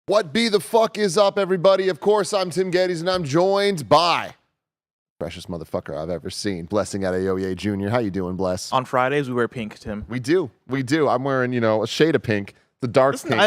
What be the fuck is up, everybody? Of course, I'm Tim Geddes, and I'm joined by freshest motherfucker I've ever seen, Blessing at Aoye Jr. How you doing, Bless? On Fridays, we wear pink, Tim. We do. I'm wearing, a shade of pink. The dark pink.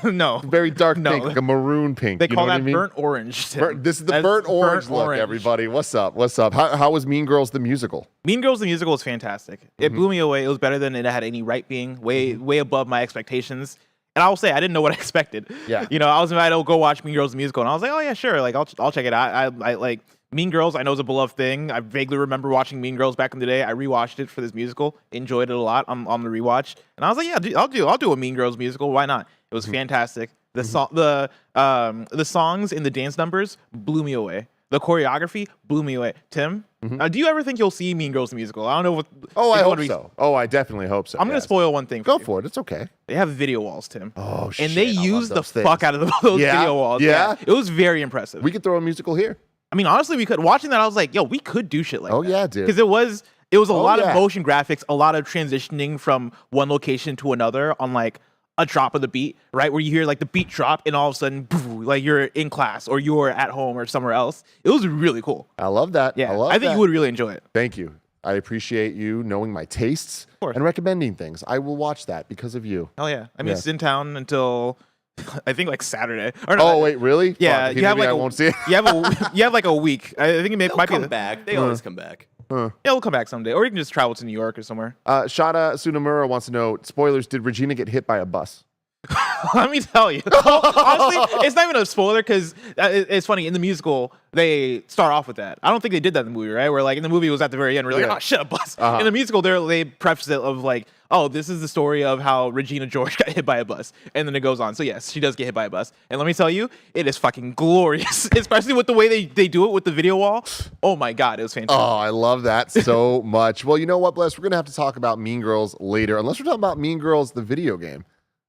No. Very dark pink, like a maroon pink. They call that what I mean? burnt orange, Tim. This is the burnt orange look, everybody. What's up? How was Mean Girls the musical? Mean Girls the musical was fantastic. It blew me away. It was better than it had any right being, way above my expectations. And I will say, I didn't know what I expected. Yeah. I was invited to go watch Mean Girls the musical, and I was like, oh, yeah, sure. Like, I'll check it out. I like Mean Girls. I know is a beloved thing. I vaguely remember watching Mean Girls back in the day. I rewatched it for this musical. Enjoyed it a lot on the rewatch. And I was like, yeah, I'll do a Mean Girls musical. Why not? It was fantastic. The songs and the dance numbers blew me away. The choreography blew me away. Tim, do you ever think you'll see Mean Girls the musical? I don't know what. I hope so. I definitely hope so. I'm going to spoil one thing. Go for it. It's okay. They have video walls, Tim. Oh, shit. And they use the fuck out of those video walls. Yeah. It was very impressive. We could throw a musical here. I mean, honestly, we could. Watching that, I was like, yo, we could do shit like that. Oh, yeah, dude. Because it was a lot of motion graphics, a lot of transitioning from one location to another on like a drop of the beat, right? Where you hear like the beat drop and all of a sudden, poof, like you're in class or you're at home or somewhere else. It was really cool. I love that. Yeah, I think you would really enjoy it. Thank you. I appreciate you knowing my tastes and recommending things. I will watch that because of you. Hell yeah. I mean, it's in town until I think like Saturday. Or no, oh wait, really? Yeah, you have like I won't see it. you have like a week. I think it might come be back. They always come back. Yeah, we'll come back someday, or you can just travel to New York or somewhere. Shada Tsunomura wants to know, spoilers, did Regina get hit by a bus? Let me tell you. Honestly, it's not even a spoiler because it's funny. In the musical, they start off with that. I don't think they did that in the movie, right? Where like in the movie, it was at the very end. We're like, oh shit, a bus. In the musical, they preface it of like, oh, this is the story of how Regina George got hit by a bus, and then it goes on. So yes, she does get hit by a bus, and let me tell you, it is fucking glorious, especially with the way they do it with the video wall. Oh my god, it was fantastic. Oh, I love that so much. Well, you know what, Bless? We're gonna have to talk about Mean Girls later, unless we're talking about Mean Girls the video game.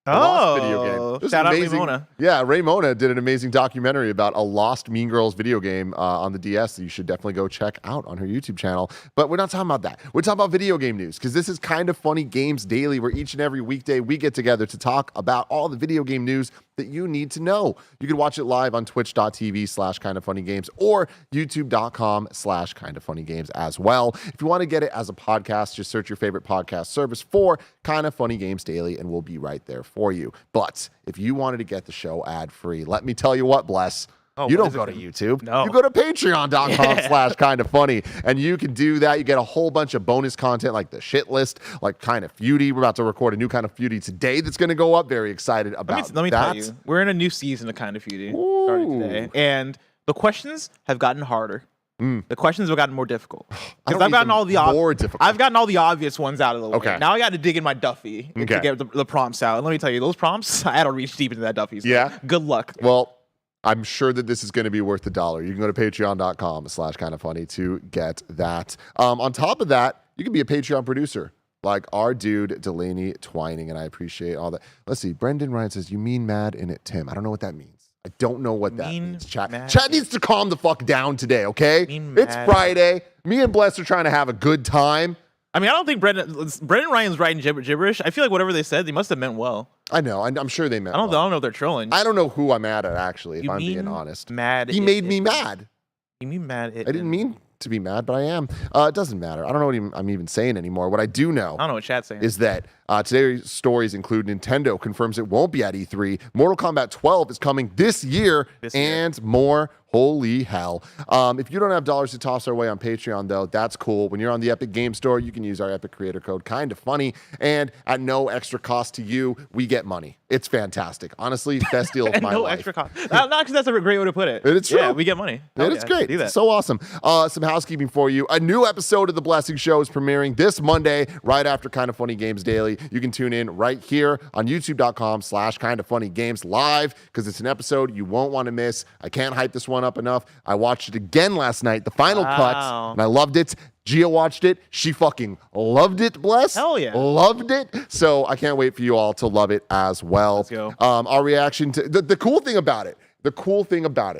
Lost video game. Shout out Raymona. Yeah, Raymona did an amazing documentary about a lost Mean Girls video game on the DS that you should definitely go check out on her YouTube channel. But we're not talking about that. We're talking about video game news because this is Kind of Funny Games Daily, where each and every weekday we get together to talk about all the video game news that you need to know. You can watch it live on twitch.tv/kindoffunnygames or youtube.com/kindoffunnygames as well. If you want to get it as a podcast, just search your favorite podcast service for Kind of Funny Games Daily and we'll be right there for you. But if you wanted to get the show ad-free, let me tell you what, Bless. You don't go to YouTube. No. You go to patreon.com/kindoffunny, and you can do that. You get a whole bunch of bonus content like the shit list, like Kind of Feudy. We're about to record a new Kind of Feudy today that's going to go up. Very excited about that. Let me tell you, we're in a new season of Kind of Feudy starting today, and the questions have gotten harder. The questions have gotten more difficult. Because I've gotten all the obvious ones out of the way. Okay. Now I got to dig in my Duffy to get the prompts out. And let me tell you, those prompts, I had to reach deep into that Duffy. So yeah. Good luck. Well, I'm sure that this is going to be worth $1. You can go to patreon.com/kindoffunny to get that. On top of that, you can be a Patreon producer like our dude Delaney Twining, and I appreciate all that. Let's see. Brendan Ryan says, you mean mad in it, Tim. I don't know what that means. I don't know what that means. Chat needs to calm the fuck down today, okay? It's Friday. Me and Bless are trying to have a good time. I mean, I don't think Brendan Ryan's writing gibberish. I feel like whatever they said, they must have meant well. I know. I'm sure they meant I don't know if they're trolling. I don't know who I'm mad at, actually, if I'm being honest. Mad. He made me mad. You mean mad? I didn't mean to be mad, but I am. It doesn't matter. I don't know what I'm even saying anymore. What I do know, I don't know what chat's saying, is that today's stories include Nintendo confirms it won't be at E3. Mortal Kombat 12 is coming this year. And more. Holy hell. If you don't have dollars to toss our way on Patreon, though, that's cool. When you're on the Epic Game Store, you can use our Epic creator code KindaFunny, and at no extra cost to you, we get money. It's fantastic. Honestly, best deal of my life. No extra cost. Not because that's a great way to put it. It's true. Yeah, we get money. It's great. It's so awesome. Some housekeeping for you. A new episode of The Blessing Show is premiering this Monday, right after Kind of Funny Games Daily. You can tune in right here on youtube.com/kindoffunnygames live, because it's an episode you won't want to miss. I can't hype this one up enough. I watched it again last night, the final cut, and I loved it. Gia watched it. She fucking loved it, Bless. Hell yeah. Loved it. So I can't wait for you all to love it as well. Let's go. Our reaction to the cool thing about it,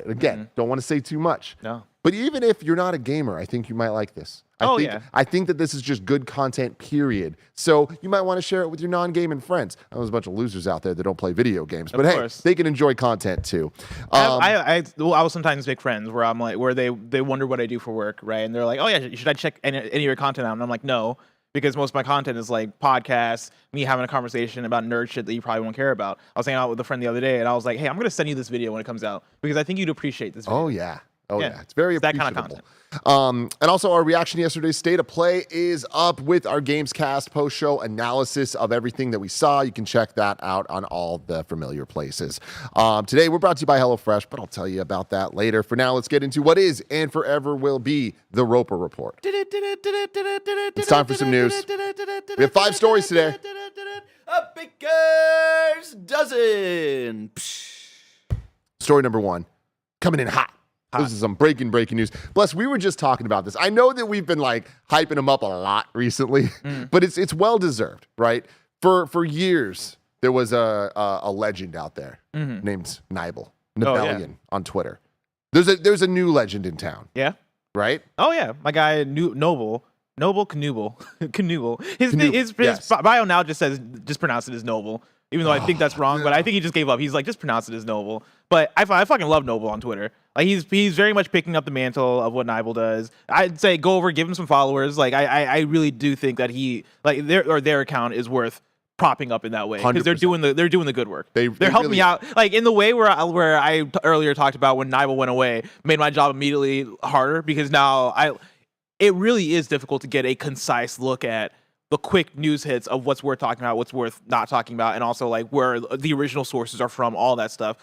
again, don't want to say too much. No. But even if you're not a gamer, I think you might like this. I think that this is just good content, period. So you might want to share it with your non-gaming friends. There's a bunch of losers out there that don't play video games, but hey, they can enjoy content too. I will sometimes make friends where I'm like, where they wonder what I do for work, right? And they're like, oh yeah, should I check any of your content out? And I'm like, no, because most of my content is like podcasts, me having a conversation about nerd shit that you probably won't care about. I was hanging out with a friend the other day, and I was like, hey, I'm gonna send you this video when it comes out because I think you'd appreciate this video. Oh yeah. Oh, yeah. It's very appreciable. That kind of content. And also, our reaction to yesterday's State of Play is up with our Gamescast post-show analysis of everything that we saw. You can check that out on all the familiar places. Today, we're brought to you by HelloFresh, but I'll tell you about that later. For now, let's get into what is and forever will be the Roper Report. It's time for some news. We have 5 stories today. A baker's dozen. Story number 1, coming in hot. This is some breaking news. Plus, we were just talking about this. I know that we've been like hyping him up a lot recently, but it's well deserved, right? For years, there was a legend out there named Nibelian on Twitter. There's a new legend in town. Yeah. Right? Oh yeah, my guy Noble Knievel. His bio now just pronounce it as Noble. Even though I think that's wrong, but I think he just gave up. He's like, just pronounce it as Noble. But I fucking love Noble on Twitter. Like he's very much picking up the mantle of what Nibel does. I'd say go over, give him some followers. Like I really do think that he like their account is worth propping up in that way because they're doing the good work. They're helping me out like in the way where I earlier talked about when Nibel went away, made my job immediately harder because now it really is difficult to get a concise look at the quick news hits of what's worth talking about, what's worth not talking about, and also like where the original sources are from, all that stuff.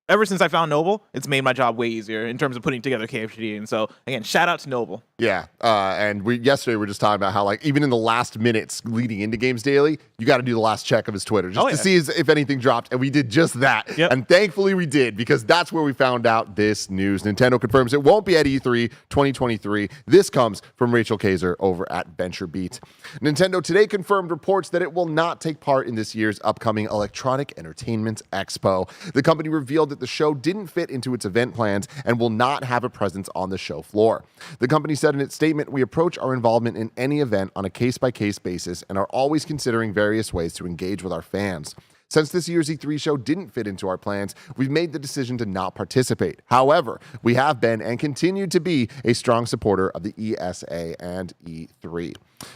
Ever since I found Noble, it's made my job way easier in terms of putting together KFGD. And so, again, shout out to Noble. Yeah. And yesterday we were just talking about how, like, even in the last minutes leading into Games Daily, you got to do the last check of his Twitter just to see if anything dropped. And we did just that. Yep. And thankfully we did, because that's where we found out this news. Nintendo confirms it won't be at E3 2023. This comes from Rachel Kaiser over at VentureBeat. Nintendo today confirmed reports that it will not take part in this year's upcoming Electronic Entertainment Expo. The company revealed that the show didn't fit into its event plans and will not have a presence on the show floor. The company said in its statement, "We approach our involvement in any event on a case-by-case basis and are always considering various ways to engage with our fans. Since this year's E3 show didn't fit into our plans, we've made the decision to not participate. However, we have been and continue to be a strong supporter of the ESA and E3.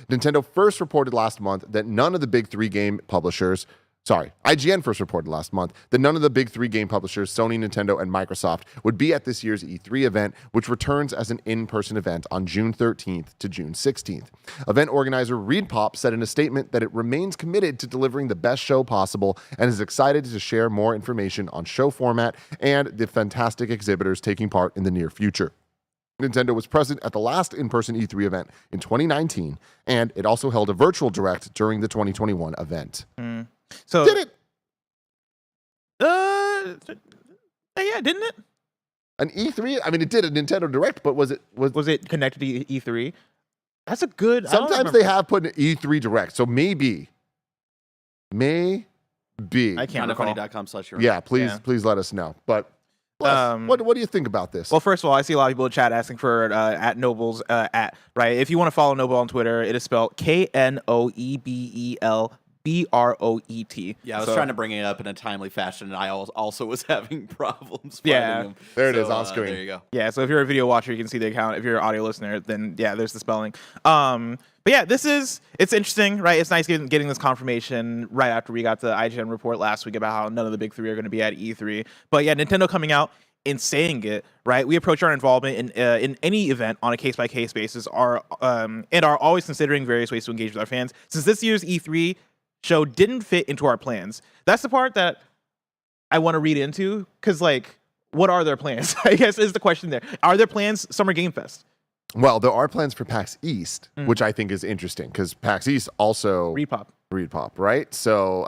Nintendo first reported last month that none of the big 3 game publishers IGN first reported last month that none of the big 3 game publishers, Sony, Nintendo, and Microsoft, would be at this year's E3 event, which returns as an in-person event on June 13th to June 16th. Event organizer ReedPop said in a statement that it remains committed to delivering the best show possible and is excited to share more information on show format and the fantastic exhibitors taking part in the near future. Nintendo was present at the last in-person E3 event in 2019, and it also held a virtual direct during the 2021 event. So did it? Yeah, didn't it? An E3? I mean, it did a Nintendo Direct, but was it connected to E3? That's a good. Sometimes they have put an E3 Direct, so maybe. I can't recall. KindaFunny.com/. Yeah, please let us know. But what do you think about this? Well, first of all, I see a lot of people in chat asking for at Noble's right. If you want to follow Noble on Twitter, it is spelled KNOEBEL. BROET. Yeah, I was trying to bring it up in a timely fashion, and I also was having problems finding them. There it is on screen. There you go. Yeah, so if you're a video watcher, you can see the account. If you're an audio listener, then yeah, there's the spelling. But yeah, it's interesting, right? It's nice getting this confirmation right after we got the IGN report last week about how none of the big 3 are going to be at E3. But yeah, Nintendo coming out and saying it, right? We approach our involvement in any event on a case-by-case basis and are always considering various ways to engage with our fans. Since this year's E3 show didn't fit into our plans. That's the part that I want to read into, because like, what are their plans? I guess is the question there. Are there plans Summer Game Fest? Well, there are plans for PAX East, which I think is interesting, because PAX East also ReedPop, right? So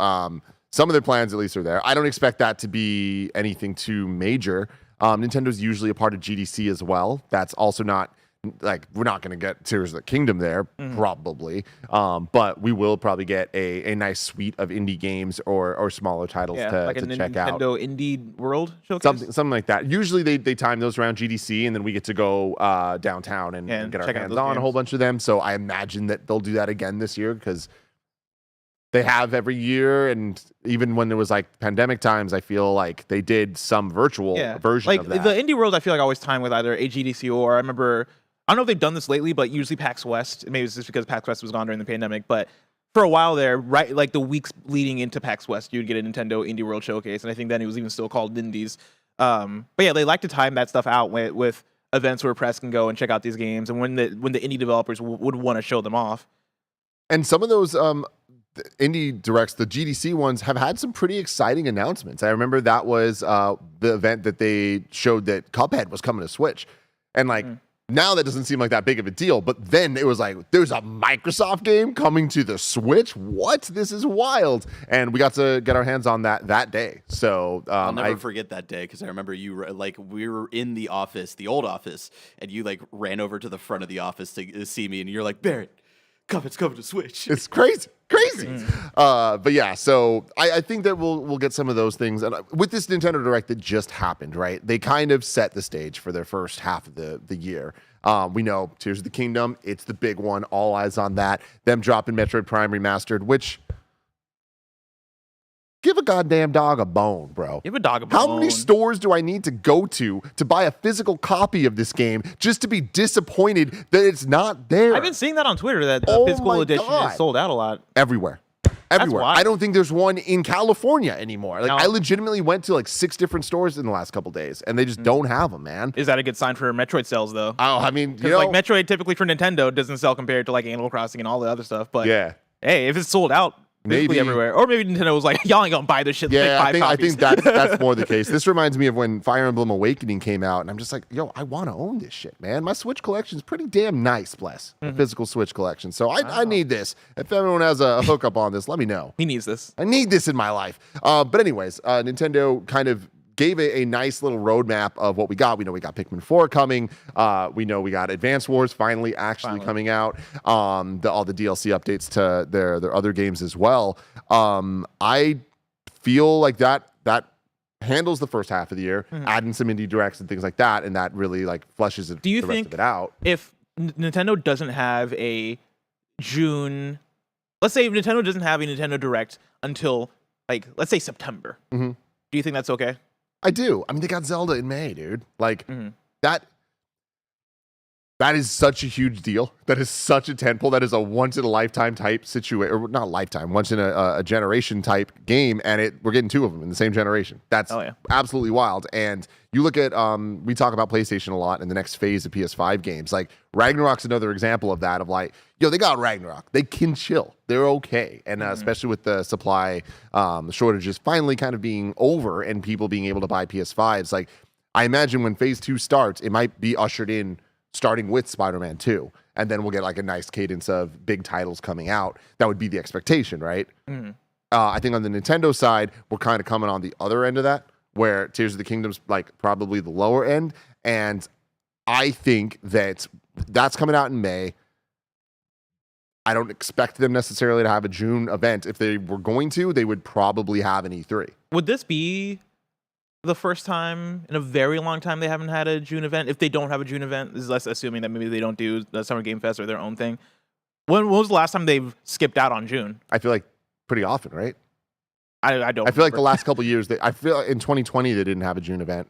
some of their plans at least are there. I don't expect that to be anything too major. Nintendo's usually a part of GDC as well. That's also not like we're not going to get Tears of the Kingdom there probably, but we will probably get a nice suite of indie games or smaller titles like to a check out. Nintendo Indie World showcase. Something like that. Usually they time those around GDC, and then we get to go downtown and get our check out hands those on a whole games. bunch of them. So I imagine that they'll do that again this year because they have every year, and even when there was like pandemic times, I feel like they did some virtual version like of that. the Indie World, I feel like always time with either a GDC or I remember. I don't know if they've done this lately, but usually PAX West. Maybe it's just because PAX West was gone during the pandemic, but for a while there, right, like the weeks leading into PAX West, you'd get a Nintendo Indie World Showcase, and I think then it was even still called Indies. But yeah, they like to time that stuff out with events where press can go and check out these games, and when the indie developers would want to show them off. And some of those the indie directs, the GDC ones, have had some pretty exciting announcements. I remember that was the event that they showed that Cuphead was coming to Switch, and like. Now that doesn't seem like that big of a deal, but then it was like, there's a Microsoft game coming to the Switch? What? This is wild. And we got to get our hands on that day. So I'll never forget that day because I remember we were in the office, the old office, and you like ran over to the front of the office to see me, and you're like, Barrett, Cuphead's coming to Switch. It's crazy. But yeah, so I think that we'll get some of those things. And with this Nintendo Direct that just happened, right? They kind of set the stage for their first half of the year. We know Tears of the Kingdom, it's the big one. All eyes on that. Them dropping Metroid Prime Remastered, which give a goddamn dog a bone, bro. Give a dog a bone. How many stores do I need to go to buy a physical copy of this game just to be disappointed that it's not there? I've been seeing that on Twitter that the physical edition is sold out a lot. Everywhere. Wild. I don't think there's one in California anymore. Like No. I legitimately went to like 6 different stores in the last couple days, and they just don't have them, man. Is that a good sign for Metroid sales, though? Oh, I mean, Because like Metroid typically for Nintendo doesn't sell compared to like Animal Crossing and all the other stuff. But yeah. hey, if it's sold out physically Maybe. everywhere, or maybe Nintendo was like, y'all ain't gonna buy this shit. Yeah, Like I 5 think copies. that's more the case. This reminds me of when Fire Emblem Awakening came out, and I'm just like, yo, I want to own this shit, man. My Switch collection is pretty damn nice, bless. A physical Switch collection. So I need this. If everyone has a hookup on this, let me know. He needs this. I need this in my life. But anyways, Nintendo kind of gave a nice little roadmap of what we got. We know we got Pikmin 4 coming. We know we got Advance Wars finally coming out. All the DLC updates to their other games as well. I feel like that handles the first half of the year, adding some indie directs and things like that, and that really like fleshes Do you the rest think of it out. if Nintendo doesn't have a June, let's say if Nintendo doesn't have a Nintendo Direct until like let's say September, do you think that's okay? I do. I mean, they got Zelda in May, dude. Like that is such a huge deal. That is such a tentpole. That is a once in a lifetime type situation, or not lifetime, once in a generation type game, and we're getting 2 of them in the same generation. That's absolutely wild. And you look at we talk about PlayStation a lot in the next phase of PS5 games. Like Ragnarok's another example of that. Of like, yo, they got Ragnarok. They can chill. They're okay. And especially with the supply shortages finally kind of being over and people being able to buy PS5s. Like, I imagine when phase 2 starts, it might be ushered in starting with Spider-Man 2, and then we'll get like a nice cadence of big titles coming out. That would be the expectation, right? I think on the Nintendo side, we're kind of coming on the other end of that, where Tears of the Kingdom's like probably the lower end, and I think that's coming out in May. I don't expect them necessarily to have a June event. If they were going to, they would probably have an E3. Would this be the first time in a very long time they haven't had a June event? If they don't have a June event, this is less assuming that maybe they don't do the Summer Game Fest or their own thing. When was the last time they've skipped out on June? I feel like pretty often, right? I don't. I feel like the last couple of years, I feel like in 2020 they didn't have a June event.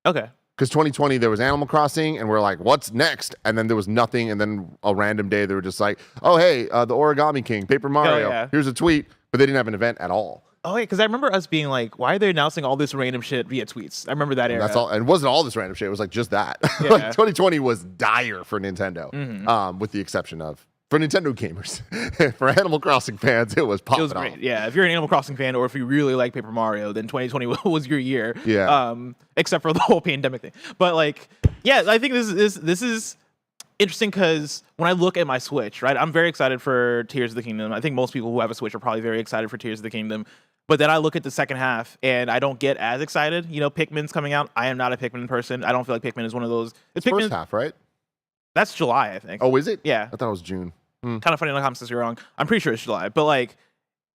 Okay. Because 2020 there was Animal Crossing, and we're like, what's next? And then there was nothing, and then a random day they were just like, oh hey, the Origami King, Paper Mario. Here's a tweet, but they didn't have an event at all. Oh, wait, because I remember us being like, why are they announcing all this random shit via tweets? I remember that era. That's all. And it wasn't all this random shit. It was like just that. Like 2020 was dire for Nintendo, with the exception of for Nintendo gamers. For Animal Crossing fans, it was popping It was great. Yeah, if you're an Animal Crossing fan or if you really like Paper Mario, then 2020 was your year. Yeah. Except for the whole pandemic thing. But like, yeah, I think this is interesting because when I look at my Switch, right, I'm very excited for Tears of the Kingdom. I think most people who have a Switch are probably very excited for Tears of the Kingdom. But then I look at the second half and I don't get as excited. You know, Pikmin's coming out. I am not a Pikmin person. I don't feel like Pikmin is one of those. It's first half, right? That's July, I think. Oh, is it? Yeah. I thought it was June. Kind of funny in the comments if you're wrong. I'm pretty sure it's July, but like,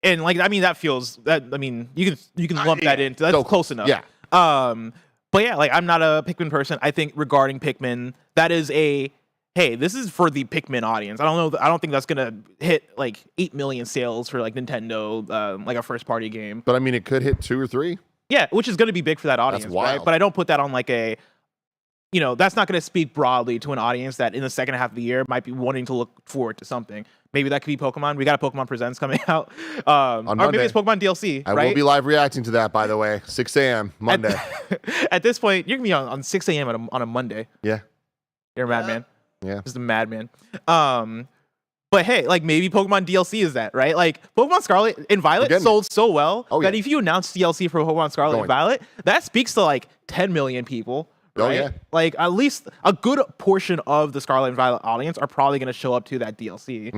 and like, I mean, that feels that. I mean, you can lump that into that's so close enough. Yeah. But yeah, like I'm not a Pikmin person. I think regarding Pikmin, that is hey, this is for the Pikmin audience. I don't know. I don't think that's gonna hit like 8 million sales for like Nintendo, like a first party game. But I mean, it could hit 2 or 3. Yeah, which is gonna be big for that audience, wild. right? But I don't put that on like a. That's not going to speak broadly to an audience that in the second half of the year might be wanting to look forward to something. Maybe that could be Pokemon. We got a Pokemon Presents coming out. On or Monday. maybe it's Pokemon DLC, I right? will be live reacting to that, by the way. 6 a.m. Monday. At this point, you're going to be on 6 a.m. on a Monday. Yeah. You're a madman. Yeah. Just a madman. But hey, like maybe Pokemon DLC is that, right? Like Pokemon Scarlet and Violet sold so well that if you announce DLC for Pokemon Scarlet and Violet, that speaks to like 10 million people. Right? Oh, yeah. Like at least a good portion of the Scarlet and Violet audience are probably going to show up to that DLC.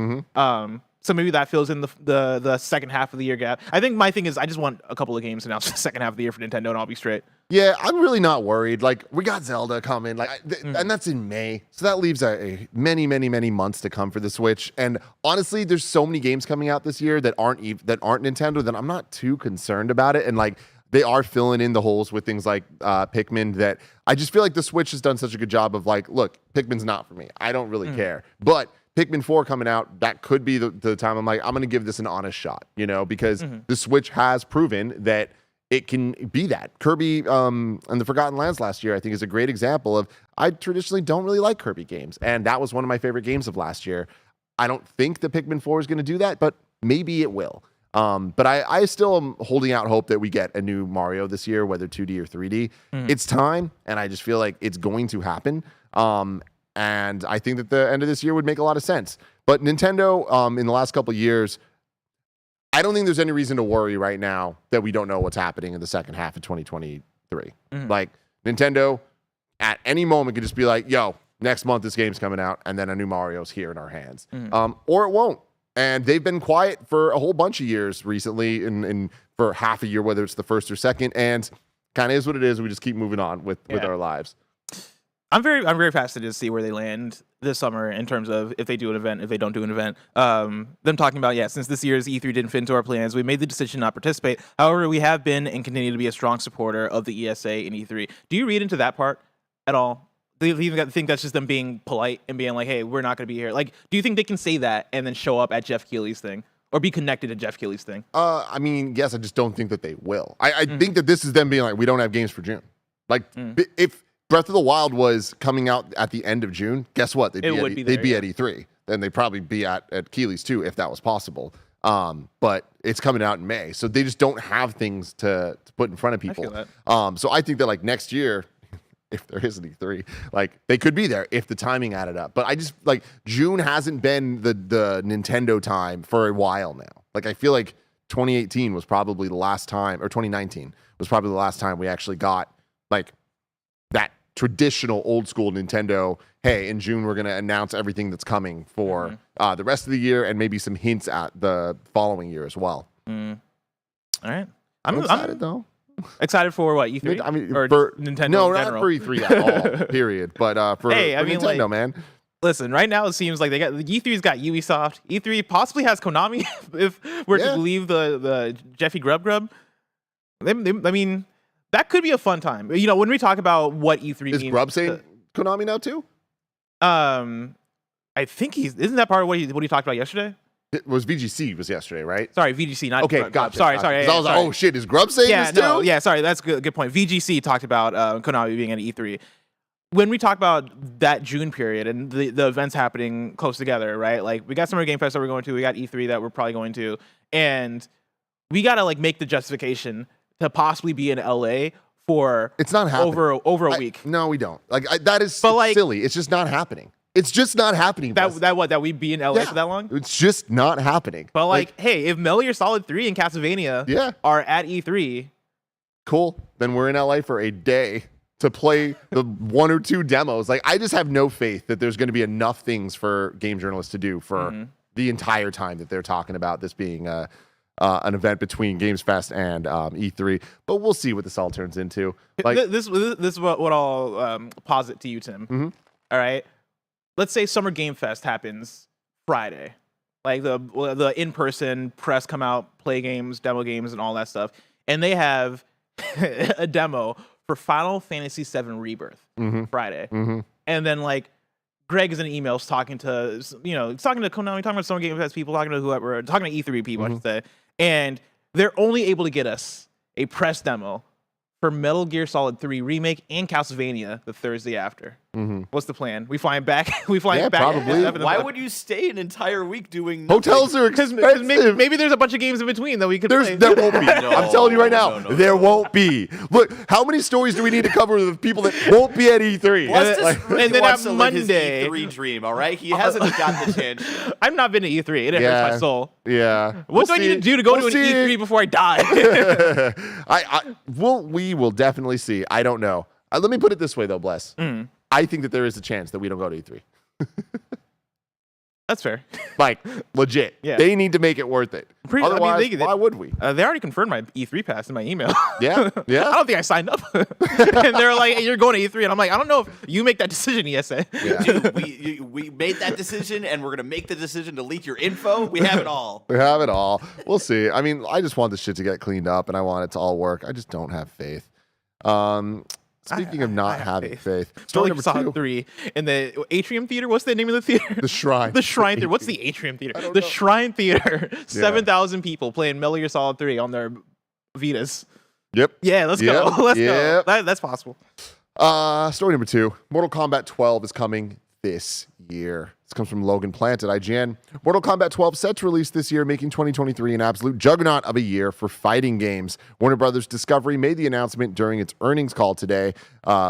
So maybe that fills in the second half of the year gap. I think my thing is I just want a couple of games announced for the second half of the year for Nintendo, and I'll be straight. Yeah, I'm really not worried. Like we got Zelda coming, and that's in May, so that leaves a many months to come for the Switch. And honestly, there's so many games coming out this year that aren't Nintendo that I'm not too concerned about it. And like they are filling in the holes with things like Pikmin that I just feel like the Switch has done such a good job of like, look, Pikmin's not for me. I don't really care. But Pikmin 4 coming out, that could be the time I'm like, I'm going to give this an honest shot, because the Switch has proven that it can be that. Kirby and the Forgotten Lands last year, I think, is a great example of I traditionally don't really like Kirby games. And that was one of my favorite games of last year. I don't think the Pikmin 4 is going to do that, but maybe it will. But I still am holding out hope that we get a new Mario this year, whether 2D or 3D. It's time, and I just feel like it's going to happen. And I think that the end of this year would make a lot of sense. But Nintendo, in the last couple of years, I don't think there's any reason to worry right now that we don't know what's happening in the second half of 2023. Like, Nintendo, at any moment, could just be like, yo, next month this game's coming out, and then a new Mario's here in our hands. Or it won't. And they've been quiet for a whole bunch of years recently, and for half a year, whether it's the first or second, and kind of is what it is. We just keep moving on with our lives. I'm very fascinated to see where they land this summer in terms of if they do an event, if they don't do an event. Them talking about, since this year's E3 didn't fit into our plans, we made the decision not to participate. However, we have been and continue to be a strong supporter of the ESA and E3. Do you read into that part at all? Do you think that's just them being polite and being like, hey, we're not going to be here? Like, do you think they can say that and then show up at Jeff Keighley's thing or be connected to Jeff Keighley's thing? I mean, yes, I just don't think that they will. I think that this is them being like, we don't have games for June. Like, if Breath of the Wild was coming out at the end of June, guess what? They'd be at E3. Then they'd probably be at Keighley's too, if that was possible. But it's coming out in May. So they just don't have things to put in front of people. I feel that. So I think that like next year, if there is an E3, like they could be there if the timing added up. But I just like June hasn't been the Nintendo time for a while now. Like I feel like 2018 was probably the last time, or 2019 was probably the last time we actually got like that traditional old school Nintendo. Hey, in June we're gonna announce everything that's coming for the rest of the year and maybe some hints at the following year as well. All right, I'm excited though. Excited for what, E3? I mean, or for Nintendo no, in not general? for E3 at all. Period. But for Nintendo, man. Listen, right now it seems like E3's got Ubisoft. E3 possibly has Konami, if we're to believe the Jeffy Grubb. I mean, that could be a fun time. When we talk about what E3 means. Is Grubb saying Konami now too? I think isn't that part of what he talked about yesterday? It was VGC was yesterday, right? Sorry, VGC, not okay. Grubb. Gotcha. Sorry. I was like, oh shit, is Grubb saying this too? Yeah, sorry, that's a good point. VGC talked about Konami being at E3. When we talk about that June period and the events happening close together, right? Like we got Summer Game Fest that we're going to, we got E3 that we're probably going to, and we gotta like make the justification to possibly be in LA for it's not happening over a week. No, we don't. That is silly. It's just not happening. It's just not happening. That we be in LA for that long? It's just not happening. But hey, if Metal Gear Solid 3 and Castlevania are at E3, cool. Then we're in LA for a day to play the 1 or 2 demos. Like I just have no faith that there's going to be enough things for game journalists to do for the entire time that they're talking about this being an event between Gamescast and E3. But we'll see what this all turns into. Like this is what I'll posit to you, Tim. All right. let's say Summer Game Fest happens Friday, like the in-person press come out, play games, demo games, and all that stuff, and they have a demo for Final Fantasy VII Rebirth Friday, and then like Greg is in emails talking to talking to Konami, talking about Summer Game Fest people, talking to whoever, talking to E3 people, I should say, and they're only able to get us a press demo for Metal Gear Solid 3 Remake and Castlevania the Thursday after. What's the plan? We flying back? Back? Probably. Why would you stay an entire week doing Hotels are expensive. Maybe there's a bunch of games in between that we could play. There won't be. I'm telling you right now, there won't be. Look, how many stories do we need to cover with people that won't be at E3? And then on Monday, E3 dream. All right, he hasn't got the chance. I've not been to E3. It hurts my soul. Yeah. What do I need to do to go to an E3 before I die? We will definitely see. I don't know. Let me put it this way, though, Bless. I think that there is a chance that we don't go to E3. That's fair. Like, legit. Yeah. They need to make it worth it. Otherwise, why would we? They already confirmed my E3 pass in my email. Yeah? I don't think I signed up. And they're like, hey, you're going to E3. And I'm like, I don't know if you make that decision, ESA. Yeah. Dude, we made that decision, and we're going to make the decision to leak your info. We have it all. We have it all. We'll see. I mean, I just want this shit to get cleaned up, and I want it to all work. I just don't have faith. Speaking of not having faith, story number 2. 3 in the Atrium Theater. What's the name of the theater? The Shrine. The Shrine Theater. What's the Atrium Theater? The Shrine Theater. 7,000 people playing Metal Gear Solid 3 on their Vitas. Yep. Yeah, let's go. Let's go. That's possible. Story number 2. Mortal Kombat 12 is coming this year. This comes from Logan Plant at IGN. Mortal Kombat 12 set to release this year, making 2023 an absolute juggernaut of a year for fighting games. Warner Brothers Discovery made the announcement during its earnings call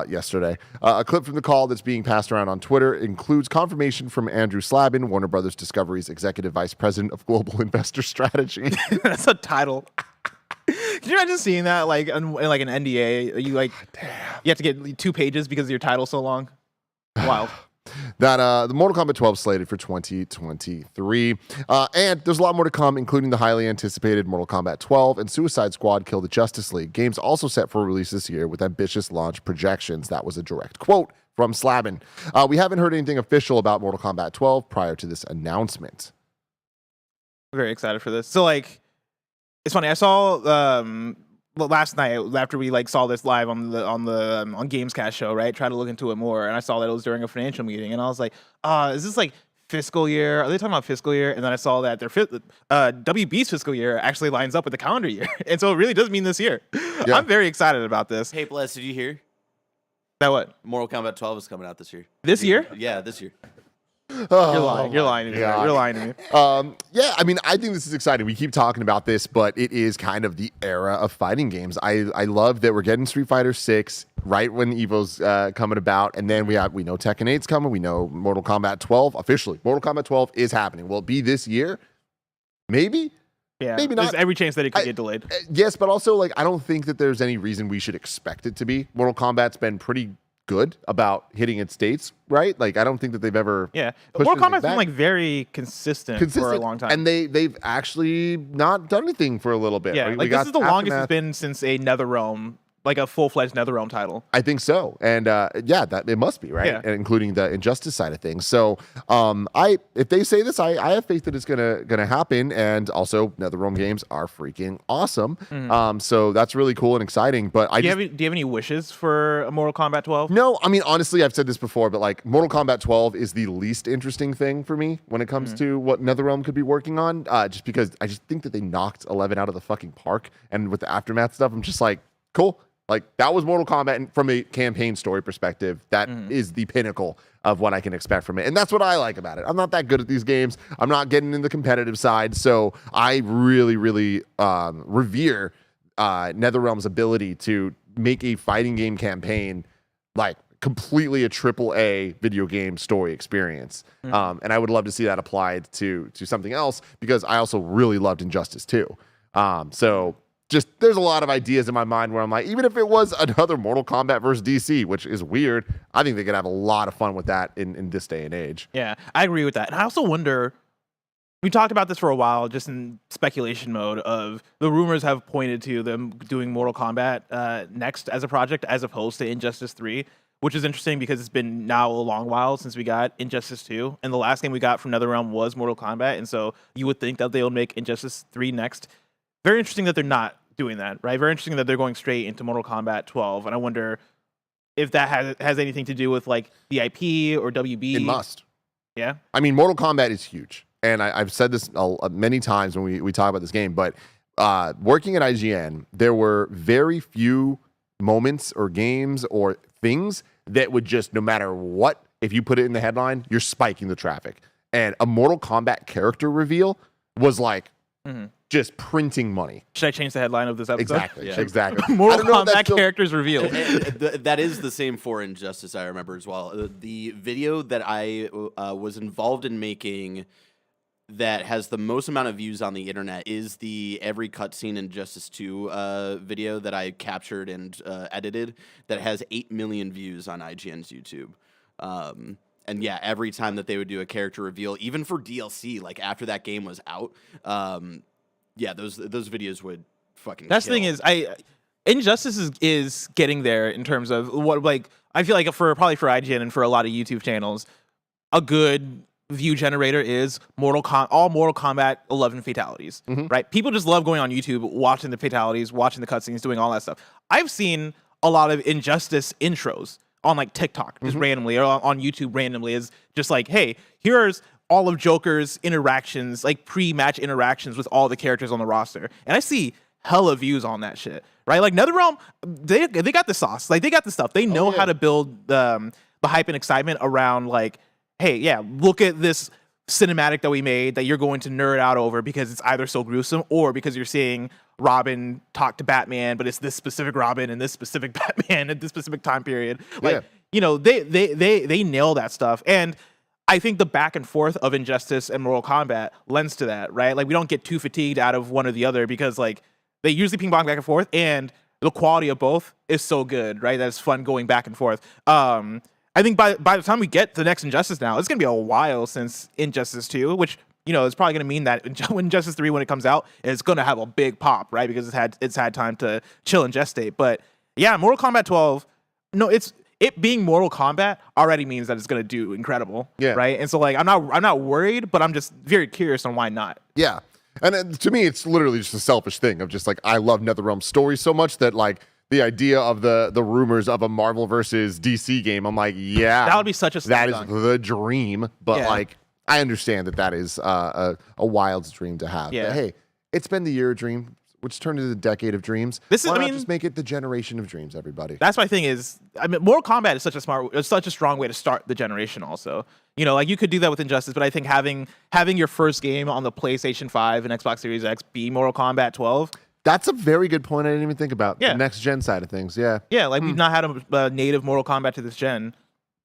yesterday. A clip from the call that's being passed around on Twitter includes confirmation from Andrew Slabin, Warner Brothers Discovery's Executive Vice President of Global Investor Strategy. That's a title. Can you imagine seeing that like in like an NDA? You have to get 2 pages because your title's so long. Wild. That the Mortal Kombat 12 slated for 2023. And there's a lot more to come, including the highly anticipated Mortal Kombat 12 and Suicide Squad Kill the Justice League. Games also set for release this year with ambitious launch projections. That was a direct quote from Slabin. We haven't heard anything official about Mortal Kombat 12 prior to this announcement. Very excited for this. So like, it's funny. I saw last night after we like saw this live on Gamescast show, right? Try to look into it more, and I saw that it was during a financial meeting, and I was like, is this like fiscal year? Are they talking about fiscal year? And then I saw that their WB's fiscal year actually lines up with the calendar year, and so it really does mean this year. Yeah. I'm very excited about this. Hey, Bless, did you hear that? What? Mortal Kombat 12 is coming out this year. This year? Yeah, this year. You're lying. You're lying to me. You're lying to me. Yeah, I mean, I think this is exciting. We keep talking about this, but it is kind of the era of fighting games. I love that we're getting Street Fighter 6 right when Evo's coming about, and then we know Tekken 8's coming. We know Mortal Kombat 12 officially. Mortal Kombat 12 is happening. Will it be this year? Maybe. Yeah, maybe not. There's every chance that it could get delayed. Yes, but also like I don't think that there's any reason we should expect it to be. Mortal Kombat's been pretty good about hitting its dates, right? Like I don't think that they've ever Mortal Kombat's been like very consistent for a long time, and they've actually not done anything for a little bit. Yeah, like this is the longest it's been since a NetherRealm, like a full-fledged NetherRealm title. I think so, and that it must be right, and including the Injustice side of things. So, if they say this, I have faith that it's gonna happen, and also NetherRealm games are freaking awesome. So that's really cool and exciting. But do you have any wishes for a Mortal Kombat 12? No, I mean honestly, I've said this before, but like Mortal Kombat 12 is the least interesting thing for me when it comes to what NetherRealm could be working on. Just because I just think that they knocked 11 out of the fucking park, and with the Aftermath stuff, I'm just like, cool. Like, that was Mortal Kombat, and from a campaign story perspective, that is the pinnacle of what I can expect from it. And that's what I like about it. I'm not that good at these games. I'm not getting in the competitive side, so I really, really revere NetherRealm's ability to make a fighting game campaign like completely a AAA video game story experience. And I would love to see that applied to something else, because I also really loved Injustice 2. So just there's a lot of ideas in my mind where I'm like, even if it was another Mortal Kombat versus DC, which is weird, I think they could have a lot of fun with that in this day and age. Yeah, I agree with that. And I also wonder, we talked about this for a while, just in speculation mode of the rumors have pointed to them doing Mortal Kombat next as a project, as opposed to Injustice 3. which is interesting because it's been now a long while since we got Injustice 2, and the last game we got from NetherRealm was Mortal Kombat, and so you would think that they'll make Injustice 3 next. Very interesting that they're not doing that, right? Very interesting that they're going straight into Mortal Kombat 12, and I wonder if that has anything to do with like the IP or WB. It must. Yeah. I mean, Mortal Kombat is huge, and I've said this many times when we talk about this game, but working at IGN, there were very few moments or games or things that would just, no matter what, if you put it in the headline, you're spiking the traffic. And a Mortal Kombat character reveal was like just printing money. Should I change the headline of this episode? Exactly. Yeah. Exactly. Mortal Kombat characters revealed. That is the same for Injustice, I remember as well. The video that I was involved in making that has the most amount of views on the internet is the every cutscene in Injustice 2 video that I captured and edited that has 8 million views on IGN's YouTube. And yeah, every time that they would do a character reveal, even for DLC, like after that game was out, yeah, those videos would fucking That's kill. the thing is, Injustice is getting there in terms of what, like, I feel like probably for IGN and for a lot of YouTube channels, a good view generator is all Mortal Kombat 11 fatalities, right? People just love going on YouTube, watching the fatalities, watching the cutscenes, doing all that stuff. I've seen a lot of Injustice intros on like TikTok, just randomly, or on YouTube randomly, is just like, hey, here's all of Joker's interactions, like pre-match interactions with all the characters on the roster. And I see hella views on that shit, right? Like NetherRealm, they got the sauce. Like they got the stuff. They know how to build the hype and excitement around like, hey, yeah, look at this cinematic that we made that you're going to nerd out over because it's either so gruesome or because you're seeing Robin talk to Batman, but it's this specific Robin and this specific Batman at this specific time period. Like, you know, they nail that stuff. And I think the back and forth of Injustice and Mortal Kombat lends to that, right? Like we don't get too fatigued out of one or the other because like they usually ping pong back and forth, and the quality of both is so good, right? That's fun going back and forth. I think by the time we get to the next Injustice now, it's going to be a while since Injustice 2, which, you know, is probably going to mean that Injustice 3, when it comes out, is going to have a big pop, right? Because it's had time to chill and gestate. But yeah, Mortal Kombat 12, it being Mortal Kombat already means that it's going to do incredible, right? And so like I'm not worried, but I'm just very curious on why not. Yeah. And to me, it's literally just a selfish thing of just like, I love NetherRealm stories so much that like, the idea of the rumors of a Marvel versus DC game, I'm like, yeah, that would be such a that is the dream. But like, I understand that is a wild dream to have. Yeah. But hey, it's been the year of dream, which turned into the decade of dreams. Why not just make it the generation of dreams, everybody? That's my thing is, I mean, Mortal Kombat is such a strong way to start the generation. Also, you know, like you could do that with Injustice, but I think having your first game on the PlayStation 5 and Xbox Series X be Mortal Kombat 12. That's a very good point. I didn't even think about the next gen side of things. Yeah. Yeah. Like we've not had a native Mortal Kombat to this gen.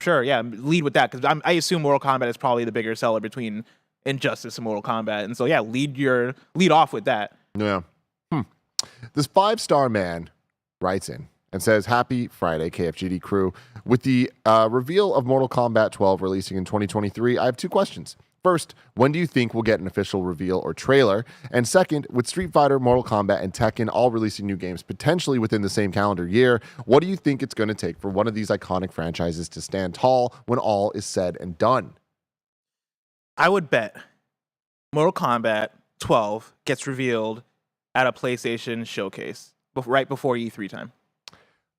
Sure. Yeah. Lead with that. Cause I assume Mortal Kombat is probably the bigger seller between Injustice and Mortal Kombat. And so, yeah, lead off with that. Yeah. This 5-star man writes in and says, happy Friday, KFGD crew. With the reveal of Mortal Kombat 12 releasing in 2023, I have 2 questions. First, when do you think we'll get an official reveal or trailer? And second, with Street Fighter, Mortal Kombat, and Tekken all releasing new games potentially within the same calendar year, what do you think it's going to take for one of these iconic franchises to stand tall when all is said and done? I would bet Mortal Kombat 12 gets revealed at a PlayStation showcase right before E3 time.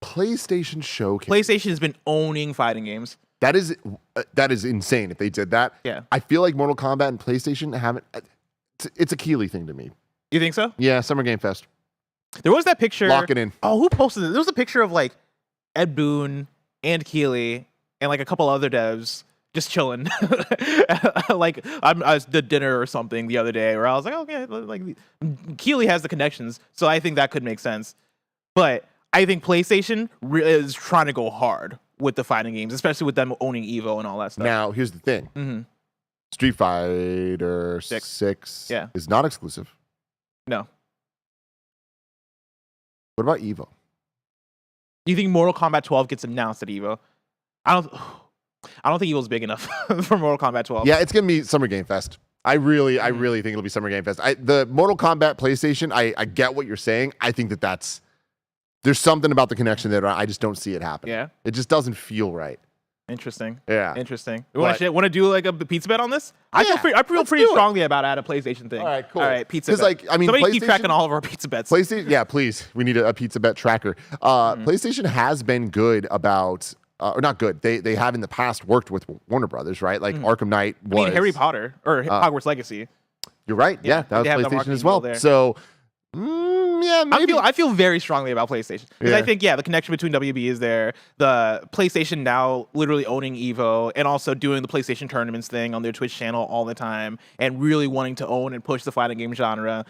PlayStation showcase? PlayStation has been owning fighting games. That is insane if they did that. Yeah. I feel like Mortal Kombat and PlayStation haven't... It's a Keeley thing to me. You think so? Yeah, Summer Game Fest. There was that picture... Lock it in. Oh, who posted it? There was a picture of like Ed Boon and Keeley and like a couple other devs just chilling. Like I was at dinner or something the other day where I was like, okay, like Keeley has the connections, so I think that could make sense. But I think PlayStation is trying to go hard with the fighting games, especially with them owning Evo and all that stuff. Now, here's the thing. Street Fighter 6 is not exclusive. No. What about Evo? Do you think Mortal Kombat 12 gets announced at Evo? I don't think Evo's big enough for Mortal Kombat 12. Yeah, it's going to be Summer Game Fest. I really think it'll be Summer Game Fest. The Mortal Kombat PlayStation, I get what you're saying. I think that's there's something about the connection that I just don't see it happening. Yeah. It just doesn't feel right. Interesting. Yeah. Interesting. Want to do like a pizza bet on this? Yeah, I feel pretty strongly about a PlayStation thing. All right, cool. All right, pizza bet. Like, I mean, somebody keep PlayStation- tracking all of our pizza bets. PlayStation, yeah, please. We need a pizza bet tracker. PlayStation has been good about, or not good. They have in the past worked with Warner Brothers, right? Like Arkham Knight was. I mean, Harry Potter or Hogwarts Legacy. You're right. Yeah, that was they have the PlayStation marketing as well. deal there. So, yeah, maybe. I feel very strongly about PlayStation because Yeah. I think the connection between WB is there. The PlayStation now literally owning Evo and also doing the PlayStation tournaments thing on their Twitch channel all the time and really wanting to own and push the fighting game genre.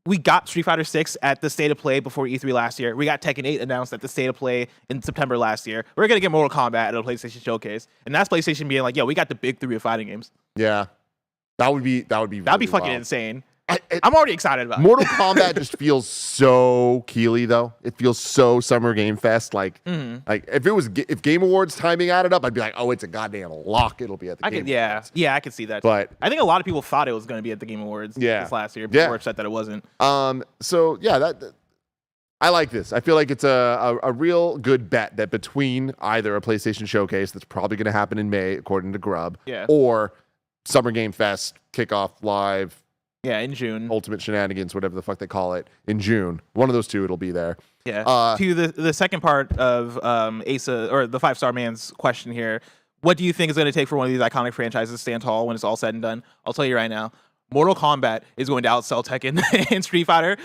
We got Street Fighter 6 at the State of Play before E3 last year. We got Tekken 8 announced at the State of Play in September last year. We're gonna get Mortal Kombat at a PlayStation showcase, and that's PlayStation being like, "Yo, we got the big three of fighting games." Yeah, that would be That'd really be fucking wild. insane. I'm already excited about it. Mortal Kombat just feels so Keely though. It feels so Summer Game Fest. Like if Game Awards timing added up, I'd be like, oh, it's a goddamn lock. It'll be at the Game Awards. I could see that. But I think a lot of people thought it was going to be at the Game Awards this last year. People were upset that it wasn't. So yeah, that I like this. I feel like it's a real good bet that between either a PlayStation Showcase that's probably going to happen in May, according to Grub, or Summer Game Fest kickoff live. Yeah, in June. Ultimate Shenanigans, whatever the fuck they call it, in June. One of those two, it'll be there. Yeah. To the second part of Asa or the 5-star man's question here, what do you think is going to take for one of these iconic franchises to stand tall when it's all said and done? I'll tell you right now, Mortal Kombat is going to outsell Tekken and Street Fighter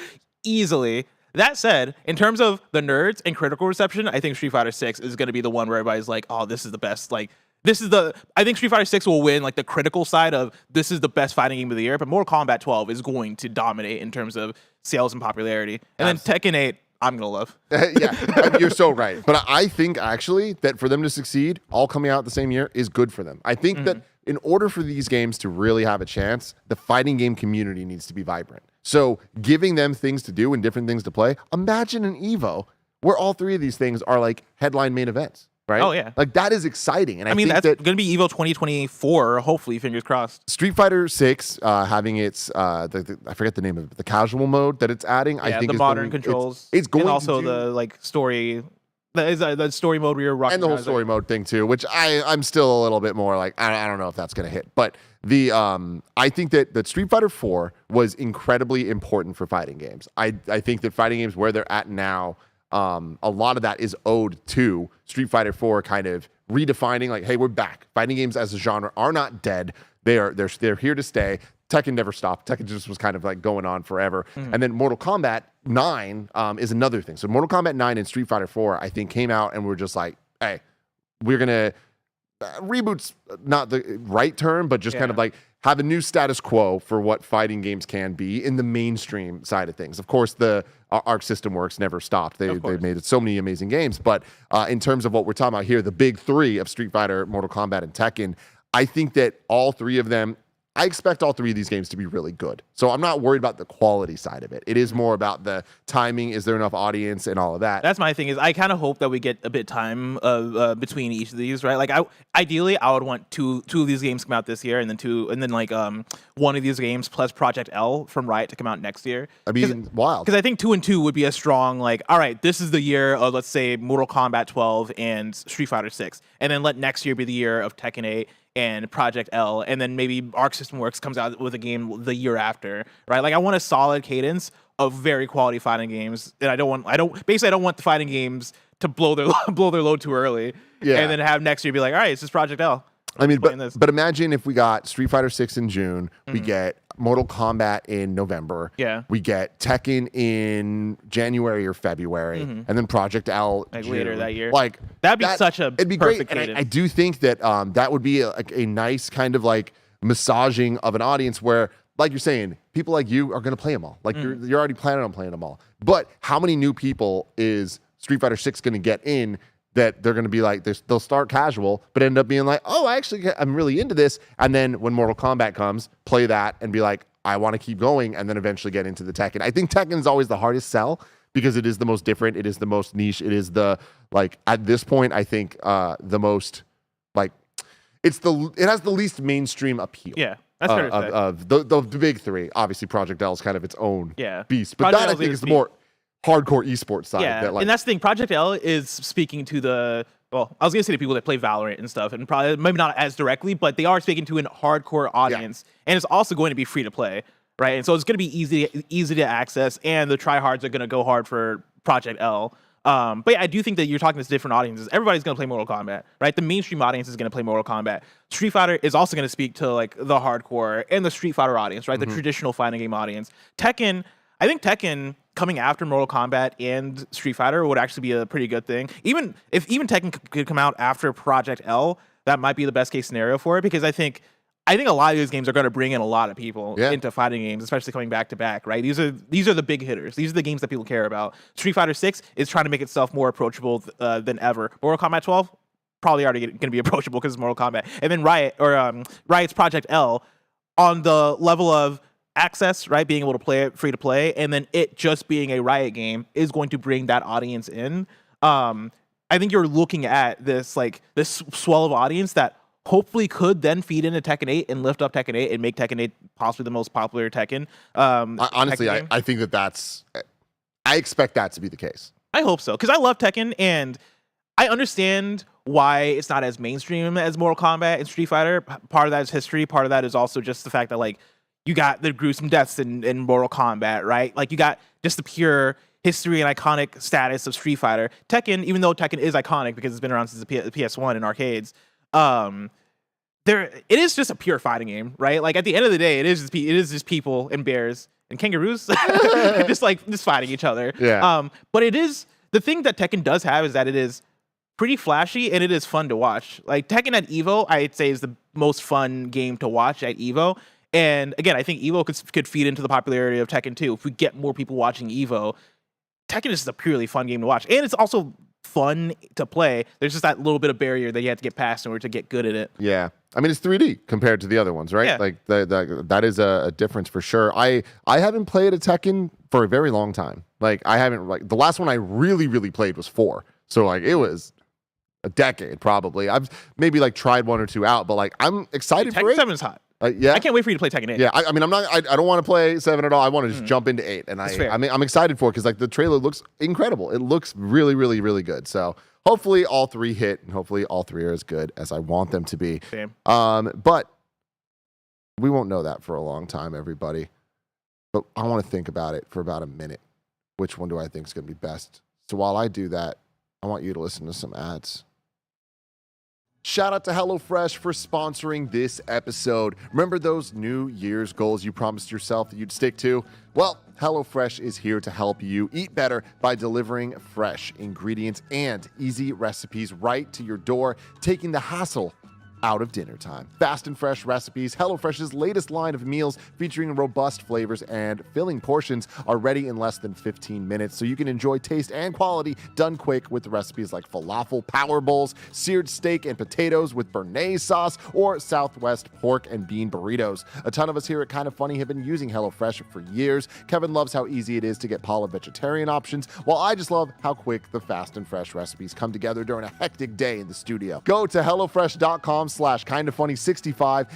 easily. That said, in terms of the nerds and critical reception, I think Street Fighter 6 is going to be the one where everybody's like, oh, this is the best. Like, I think Street Fighter 6 will win like the critical side of this is the best fighting game of the year, but Mortal Kombat 12 is going to dominate in terms of sales and popularity. And then Tekken 8, I'm going to love. Yeah, you're so right. But I think actually that for them to succeed, all coming out the same year is good for them. I think that in order for these games to really have a chance, the fighting game community needs to be vibrant. So giving them things to do and different things to play, imagine an Evo where all three of these things are like headline main events. Right? Oh, yeah. Like, that is exciting. And I mean, think that's going to be Evo 2024, hopefully, fingers crossed. Street Fighter 6 having its, I forget the name of it, the casual mode that it's adding. I think the modern controls. It's going and also to the like story. The story mode where you're rocking and the whole story mode thing too, which I'm still a little bit more like I don't know if that's gonna hit. But the I think that Street Fighter 4 was incredibly important for fighting games. I think that fighting games where they're at now, a lot of that is owed to Street Fighter 4 kind of redefining like, hey, we're back. Fighting games as a genre are not dead. They're here to stay. Tekken never stopped. Tekken just was kind of like going on forever. And then Mortal Kombat 9 is another thing. So Mortal Kombat 9 and Street Fighter 4, I think, came out and we're just like, hey, we're going to reboot's not the right term, but just kind of like have a new status quo for what fighting games can be in the mainstream side of things. Of course, the Arc System Works never stopped. They made so many amazing games. But in terms of what we're talking about here, the big three of Street Fighter, Mortal Kombat, and Tekken, I think that all three of them, I expect all three of these games to be really good. So I'm not worried about the quality side of it. It is more about the timing. Is there enough audience and all of that? That's my thing. Is I kind of hope that we get a bit time between each of these, right? Like, ideally, I would want two of these games to come out this year, and then like one of these games plus Project L from Riot to come out next year. I mean, wild. Because I think 2 and 2 would be a strong like, all right, this is the year of, let's say, Mortal Kombat 12 and Street Fighter 6, and then let next year be the year of Tekken 8 and Project L, and then maybe Arc System Works comes out with a game the year after, right? Like, I want a solid cadence of very quality fighting games, and I don't want the fighting games to blow their load too early, and then have next year be like, all right, it's just Project L. I mean, but imagine if we got Street Fighter 6 in June, we get Mortal Kombat in November, we get Tekken in January or February, and then Project L like June. later that year. Like that'd be such a it'd be perfect great. cadence. And I do think that that would be a nice kind of like massaging of an audience where, like you're saying, people like you are going to play them all. Like you're already planning on playing them all. But how many new people is Street Fighter 6 going to get in? That they're going to be like, they'll start casual, but end up being like, oh, I'm really into this. And then when Mortal Kombat comes, play that and be like, I want to keep going, and then eventually get into the Tekken. I think Tekken is always the hardest sell because it is the most different. It is the most niche. It is the, like, at this point, I think the most, like, it has the least mainstream appeal. Yeah, that's fair to say. Of the big three. Obviously, Project L is kind of its own beast. But Project that, I L's think, is the beat. more hardcore esports side. Yeah, that, like, and that's the thing. Project L is speaking to the, well, I was going to say the people that play Valorant and stuff, and probably maybe not as directly, but they are speaking to a hardcore audience, and it's also going to be free to play, right? And so it's going to be easy to access, and the tryhards are going to go hard for Project L. But yeah, I do think that you're talking to different audiences. Everybody's going to play Mortal Kombat, right? The mainstream audience is going to play Mortal Kombat. Street Fighter is also going to speak to like the hardcore and the Street Fighter audience, right? The traditional fighting game audience. Tekken, I think Tekken coming after Mortal Kombat and Street Fighter would actually be a pretty good thing. Even if Tekken could come out after Project L, that might be the best case scenario for it, because I think a lot of these games are going to bring in a lot of people into fighting games, especially coming back to back, right? These are the big hitters. These are the games that people care about. Street Fighter 6 is trying to make itself more approachable than ever. Mortal Kombat 12 probably already going to be approachable because it's Mortal Kombat. And then Riot's Project L on the level of access, right, being able to play it free to play, and then it just being a Riot game is going to bring that audience in. I think you're looking at this swell of audience that hopefully could then feed into Tekken 8 and lift up Tekken 8 and make Tekken 8 possibly the most popular Tekken. Honestly, Tekken I think I expect that to be the case. I hope so, because I love Tekken, and I understand why it's not as mainstream as Mortal Kombat and Street Fighter. Part of that is history. Part of that is also just the fact that, like, you got the gruesome deaths in Mortal Kombat, right? Like, you got just the pure history and iconic status of Street Fighter. Tekken, even though Tekken is iconic because it's been around since the PS1 in arcades, it is just a pure fighting game, right? Like, at the end of the day, it is just people and bears and kangaroos just fighting each other. Yeah. But it is, the thing that Tekken does have is that it is pretty flashy and it is fun to watch. Like, Tekken at EVO, I'd say, is the most fun game to watch at EVO. And again, I think EVO could feed into the popularity of Tekken 2. If we get more people watching EVO, Tekken is just a purely fun game to watch. And it's also fun to play. There's just that little bit of barrier that you have to get past in order to get good at it. Yeah. I mean, it's 3D compared to the other ones, right? Yeah. Like, that is a difference for sure. I haven't played a Tekken for a very long time. Like, I haven't, like, the last one I really, really played was 4. So, like, it was a decade probably. I've maybe, like, tried 1 or 2 out, but, like, I'm excited for Tekken it. 7 is hot. Yeah. I can't wait for you to play Tekken 8. Yeah, I mean, I don't want to play 7 at all. I want to just jump into 8, and I'm excited for it because, like, the trailer looks incredible. It looks really, really, really good. So hopefully all 3 hit, and hopefully all 3 are as good as I want them to be. Same. But we won't know that for a long time, everybody. But I want to think about it for about a minute. Which one do I think is going to be best? So while I do that, I want you to listen to some ads. Shout out to HelloFresh for sponsoring this episode. Remember those New Year's goals you promised yourself that you'd stick to? Well, HelloFresh is here to help you eat better by delivering fresh ingredients and easy recipes right to your door, taking the hassle out of dinner time. Fast and fresh recipes, HelloFresh's latest line of meals featuring robust flavors and filling portions are ready in less than 15 minutes, so you can enjoy taste and quality done quick with recipes like falafel power bowls, seared steak and potatoes with béarnaise sauce, or Southwest pork and bean burritos. A ton of us here at Kinda Funny have been using HelloFresh for years. Kevin loves how easy it is to get Paula vegetarian options, while I just love how quick the fast and fresh recipes come together during a hectic day in the studio. Go to HelloFresh.com/KindaFunny65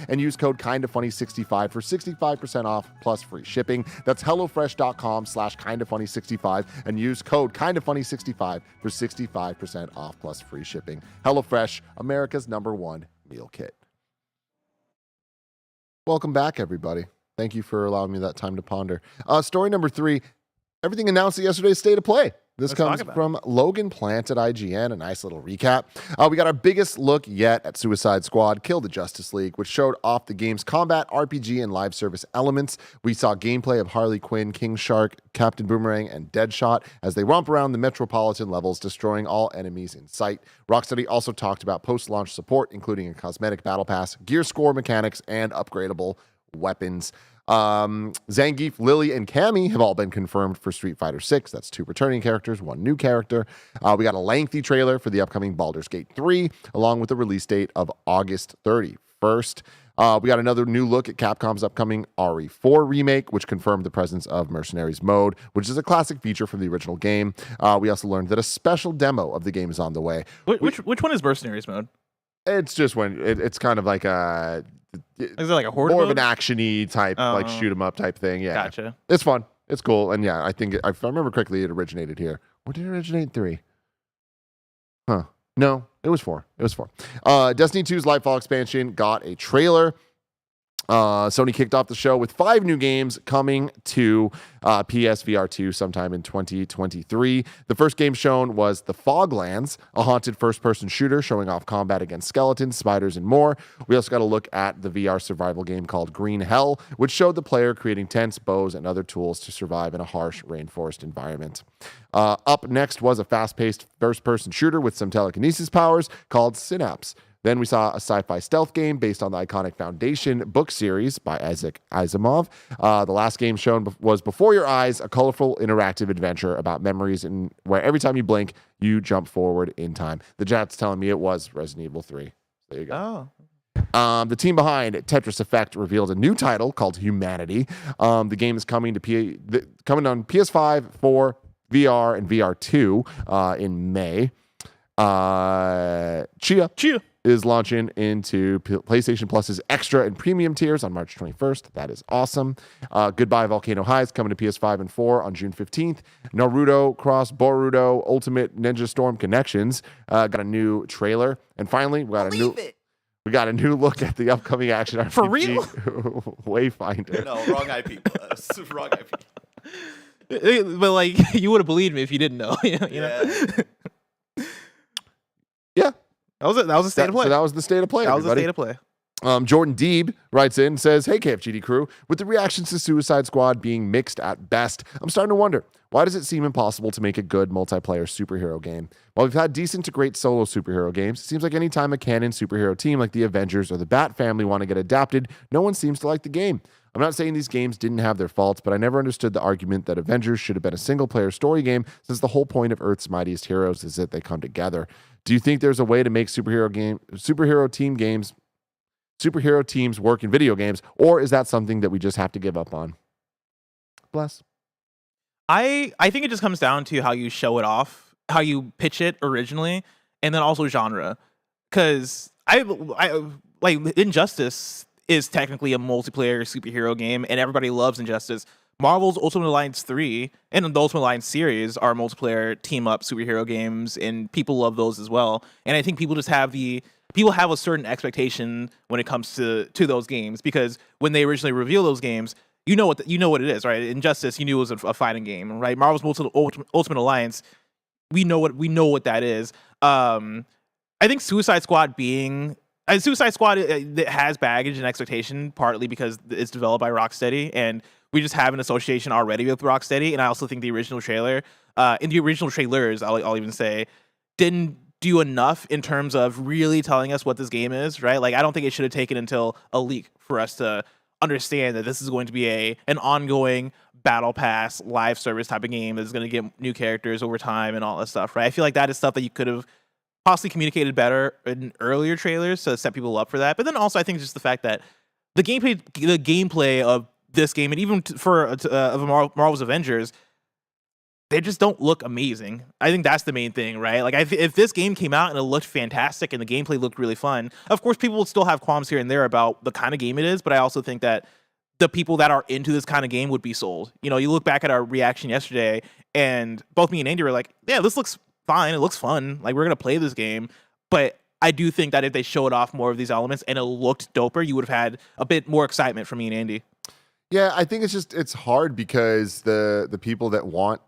and use code KindaFunny65 for 65% off plus free shipping. That's HelloFresh.com/KindaFunny65 and use code KindaFunny65 for 65% off plus free shipping. HelloFresh, America's #1 meal kit. Welcome back, everybody. Thank you for allowing me that time to ponder. Story number 3, everything announced at yesterday's State of Play. This comes from Logan Plant at IGN, a nice little recap. We got our biggest look yet at Suicide Squad Kill the Justice League, which showed off the game's combat, RPG, and live service elements. We saw gameplay of Harley Quinn, King Shark, Captain Boomerang, and Deadshot as they romp around the metropolitan levels, destroying all enemies in sight. Rocksteady also talked about post-launch support, including a cosmetic battle pass, gear score mechanics, and upgradable weapons. Zangief, Lily, and Cammy have all been confirmed for Street Fighter 6. That's 2 returning characters, 1 new character. We got a lengthy trailer for the upcoming Baldur's Gate 3, along with the release date of August 31st. We got another new look at Capcom's upcoming RE4 remake, which confirmed the presence of Mercenaries mode, which is a classic feature from the original game. We also learned that a special demo of the game is on the way. Which one is Mercenaries mode? It's just when it's kind of like a... Is it like a horde more mode? of an action-y type, like shoot 'em up type thing. Yeah, Gotcha. It's fun. it's cool. And yeah, I think if I remember correctly, it originated here. Or did it originate in 3? Huh. No, it was 4. It was 4. Destiny 2's Lightfall expansion got a trailer. Sony kicked off the show with 5 new games coming to PSVR 2 sometime in 2023. The first game shown was The Foglands, a haunted first-person shooter showing off combat against skeletons, spiders, and more. We also got a look at the VR survival game called Green Hell, which showed the player creating tents, bows, and other tools to survive in a harsh rainforest environment. Up next was a fast-paced first-person shooter with some telekinesis powers called Synapse. Then we saw a sci-fi stealth game based on the iconic Foundation book series by Isaac Asimov. The last game shown was Before Your Eyes, a colorful interactive adventure about memories and where every time you blink, you jump forward in time. The chat's telling me it was Resident Evil 3. There you go. Oh. The team behind Tetris Effect revealed a new title called Humanity. The game is coming on PS5, 4, VR, and VR2 in May. Chia is launching into PlayStation Plus's extra and premium tiers on March 21st. That is awesome. Goodbye Volcano High is coming to PS5 and 4 on June 15th. Naruto Cross Boruto Ultimate Ninja Storm Connections got a new trailer. And finally, we got a new look at the upcoming action RPG For real? Wayfinder. No, wrong IP. Wrong IP. But like, you would have believed me if you didn't know. You know? Yeah. That was a state of play. So that was the state of play. That was everybody. a state of play. Jordan Deeb writes in and says, "Hey, KFGD crew, with the reactions to Suicide Squad being mixed at best, I'm starting to wonder, why does it seem impossible to make a good multiplayer superhero game? While we've had decent to great solo superhero games, it seems like any time a canon superhero team like the Avengers or the Bat Family want to get adapted, no one seems to like the game. I'm not saying these games didn't have their faults, but I never understood the argument that Avengers should have been a single-player story game since the whole point of Earth's Mightiest Heroes is that they come together. Do you think there's a way to make superhero teams work in video games, or is that something that we just have to give up on?" Bless. I think it just comes down to how you show it off, how you pitch it originally, and then also genre. Because I like Injustice is technically a multiplayer superhero game, and everybody loves Injustice. Marvel's Ultimate Alliance 3 and the Ultimate Alliance series are multiplayer team-up superhero games, and people love those as well. And I think people just have a certain expectation when it comes to those games, because when they originally reveal those games, you know what it is, right? Injustice, you knew it was a fighting game, right? Marvel's Ultimate Alliance, we know what that is. I think Suicide Squad it has baggage and expectation, partly because it's developed by Rocksteady, and we just have an association already with Rocksteady. And I also think the original trailer, in the original trailers, I'll even say, didn't do enough in terms of really telling us what this game is, right? Like, I don't think it should have taken until a leak for us to understand that this is going to be an ongoing battle pass live service type of game that's going to get new characters over time and all that stuff, right? I feel like that is stuff that you could have possibly communicated better in earlier trailers to set people up for that. But then also, I think just the fact that the gameplay of this game, and even for Marvel's Avengers, they just don't look amazing. I think that's the main thing, right? Like, if this game came out and it looked fantastic and the gameplay looked really fun, of course, people will still have qualms here and there about the kind of game it is, but I also think that the people that are into this kind of game would be sold. You know, you look back at our reaction yesterday, and both me and Andy were like, yeah, this looks fine. It looks fun. Like, we're going to play this game. But I do think that if they showed off more of these elements and it looked doper, you would have had a bit more excitement from me and Andy. Yeah, I think it's hard because the people that want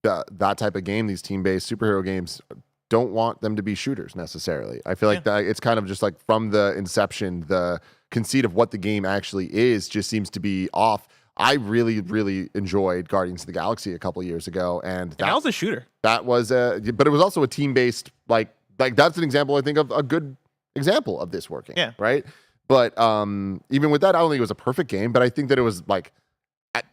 that type of game, these team-based superhero games, don't want them to be shooters necessarily. I feel like that it's kind of just like from the inception, the conceit of what the game actually is just seems to be off. I really, really enjoyed Guardians of the Galaxy a couple years ago, and that was a shooter. That was but it was also a team-based, like that's an example, I think, of a good example of this working. Yeah. Right. But even with that, I don't think it was a perfect game, but I think that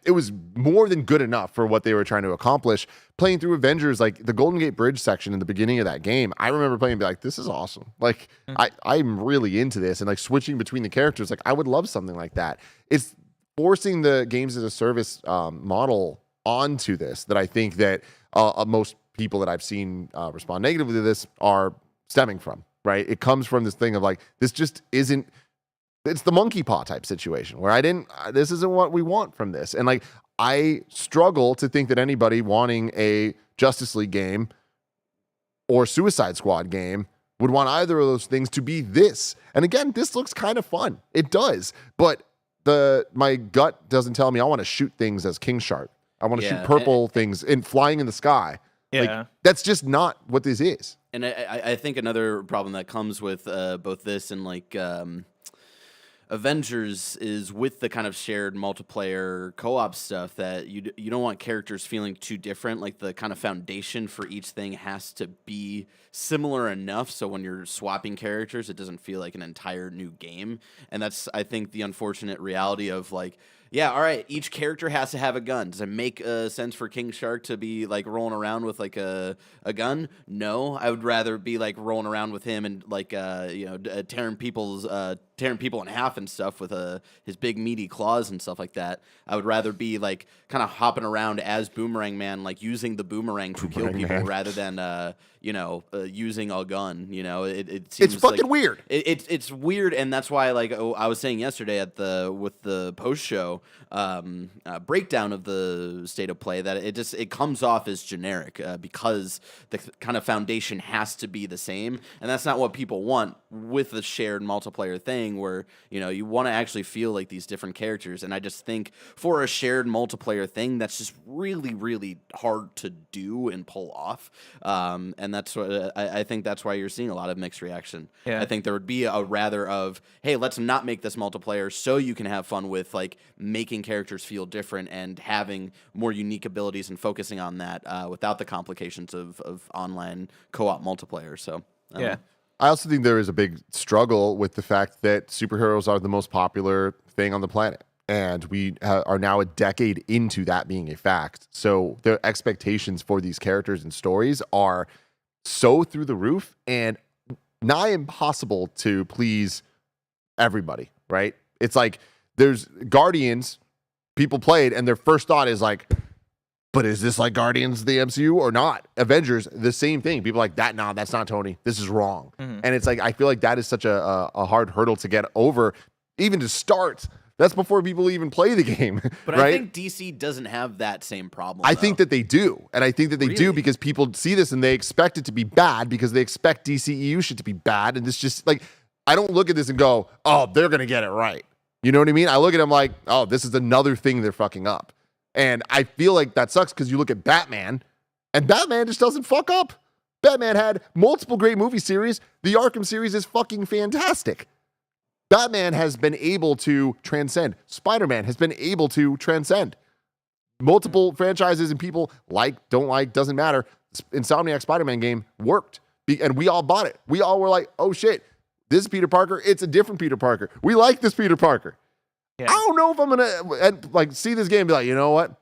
it was more than good enough for what they were trying to accomplish. Playing through Avengers, like the Golden Gate Bridge section in the beginning of that game, I remember playing and be like, this is awesome. Like, I'm really into this. And like switching between the characters, like I would love something like that. It's forcing the games as a service model onto this that I think that most people that I've seen respond negatively to this are stemming from, right? It comes from this thing of like, this just isn't, it's the monkey paw type situation where this isn't what we want from this. And like, I struggle to think that anybody wanting a Justice League game or Suicide Squad game would want either of those things to be this. And again, this looks kind of fun. It does. But my gut doesn't tell me I want to shoot things as King Shark. I want to shoot purple things flying in the sky. Yeah. Like, that's just not what this is. And I think another problem that comes with both this and like Avengers is with the kind of shared multiplayer co-op stuff that you don't want characters feeling too different. Like the kind of foundation for each thing has to be similar enough so when you're swapping characters, it doesn't feel like an entire new game. And that's, I think, the unfortunate reality of like, yeah, all right, each character has to have a gun. Does it make sense for King Shark to be like rolling around with like a gun? No, I would rather be like rolling around with him and like tearing people in half and stuff with his big meaty claws and stuff like that. I would rather be like kind of hopping around as Boomerang Man, like using the boomerang to kill people rather than using a gun. You know, it seems it's fucking like, weird. It's weird, and that's why like I was saying yesterday with the post show breakdown of the state of play that it comes off as generic because the kind of foundation has to be the same, and that's not what people want with the shared multiplayer thing where you want to actually feel like these different characters. And I just think for a shared multiplayer thing, that's just really, really hard to do and pull off. And that's what I think that's why you're seeing a lot of mixed reaction. Yeah. I think there would be a rather of, hey, let's not make this multiplayer so you can have fun with like making characters feel different and having more unique abilities and focusing on that without the complications of online co-op multiplayer. So yeah. I also think there is a big struggle with the fact that superheroes are the most popular thing on the planet. And we are now a decade into that being a fact. So the expectations for these characters and stories are so through the roof and nigh impossible to please everybody, right? It's like there's Guardians, people played, and their first thought is like, but is this like Guardians of the MCU or not? Avengers, the same thing. People are like, nah, that's not Tony. This is wrong. Mm-hmm. And it's like, I feel like that is such a hard hurdle to get over, even to start. That's before people even play the game, But right? I think DC doesn't have that same problem. I think that they do. And I think that they do because people see this and they expect it to be bad because they expect DCEU shit to be bad. And this just like, I don't look at this and go, oh, they're going to get it right. You know what I mean? I look at them like, oh, this is another thing they're fucking up. And I feel like that sucks because you look at Batman, and Batman just doesn't fuck up. Batman had multiple great movie series. The Arkham series is fucking fantastic. Batman has been able to transcend. Spider-Man has been able to transcend. Multiple franchises and people don't like, doesn't matter. Insomniac Spider-Man game worked. And we all bought it. We all were like, oh shit, this is Peter Parker. It's a different Peter Parker. We like this Peter Parker. Yeah. I don't know if I'm gonna see this game and be like, you know what?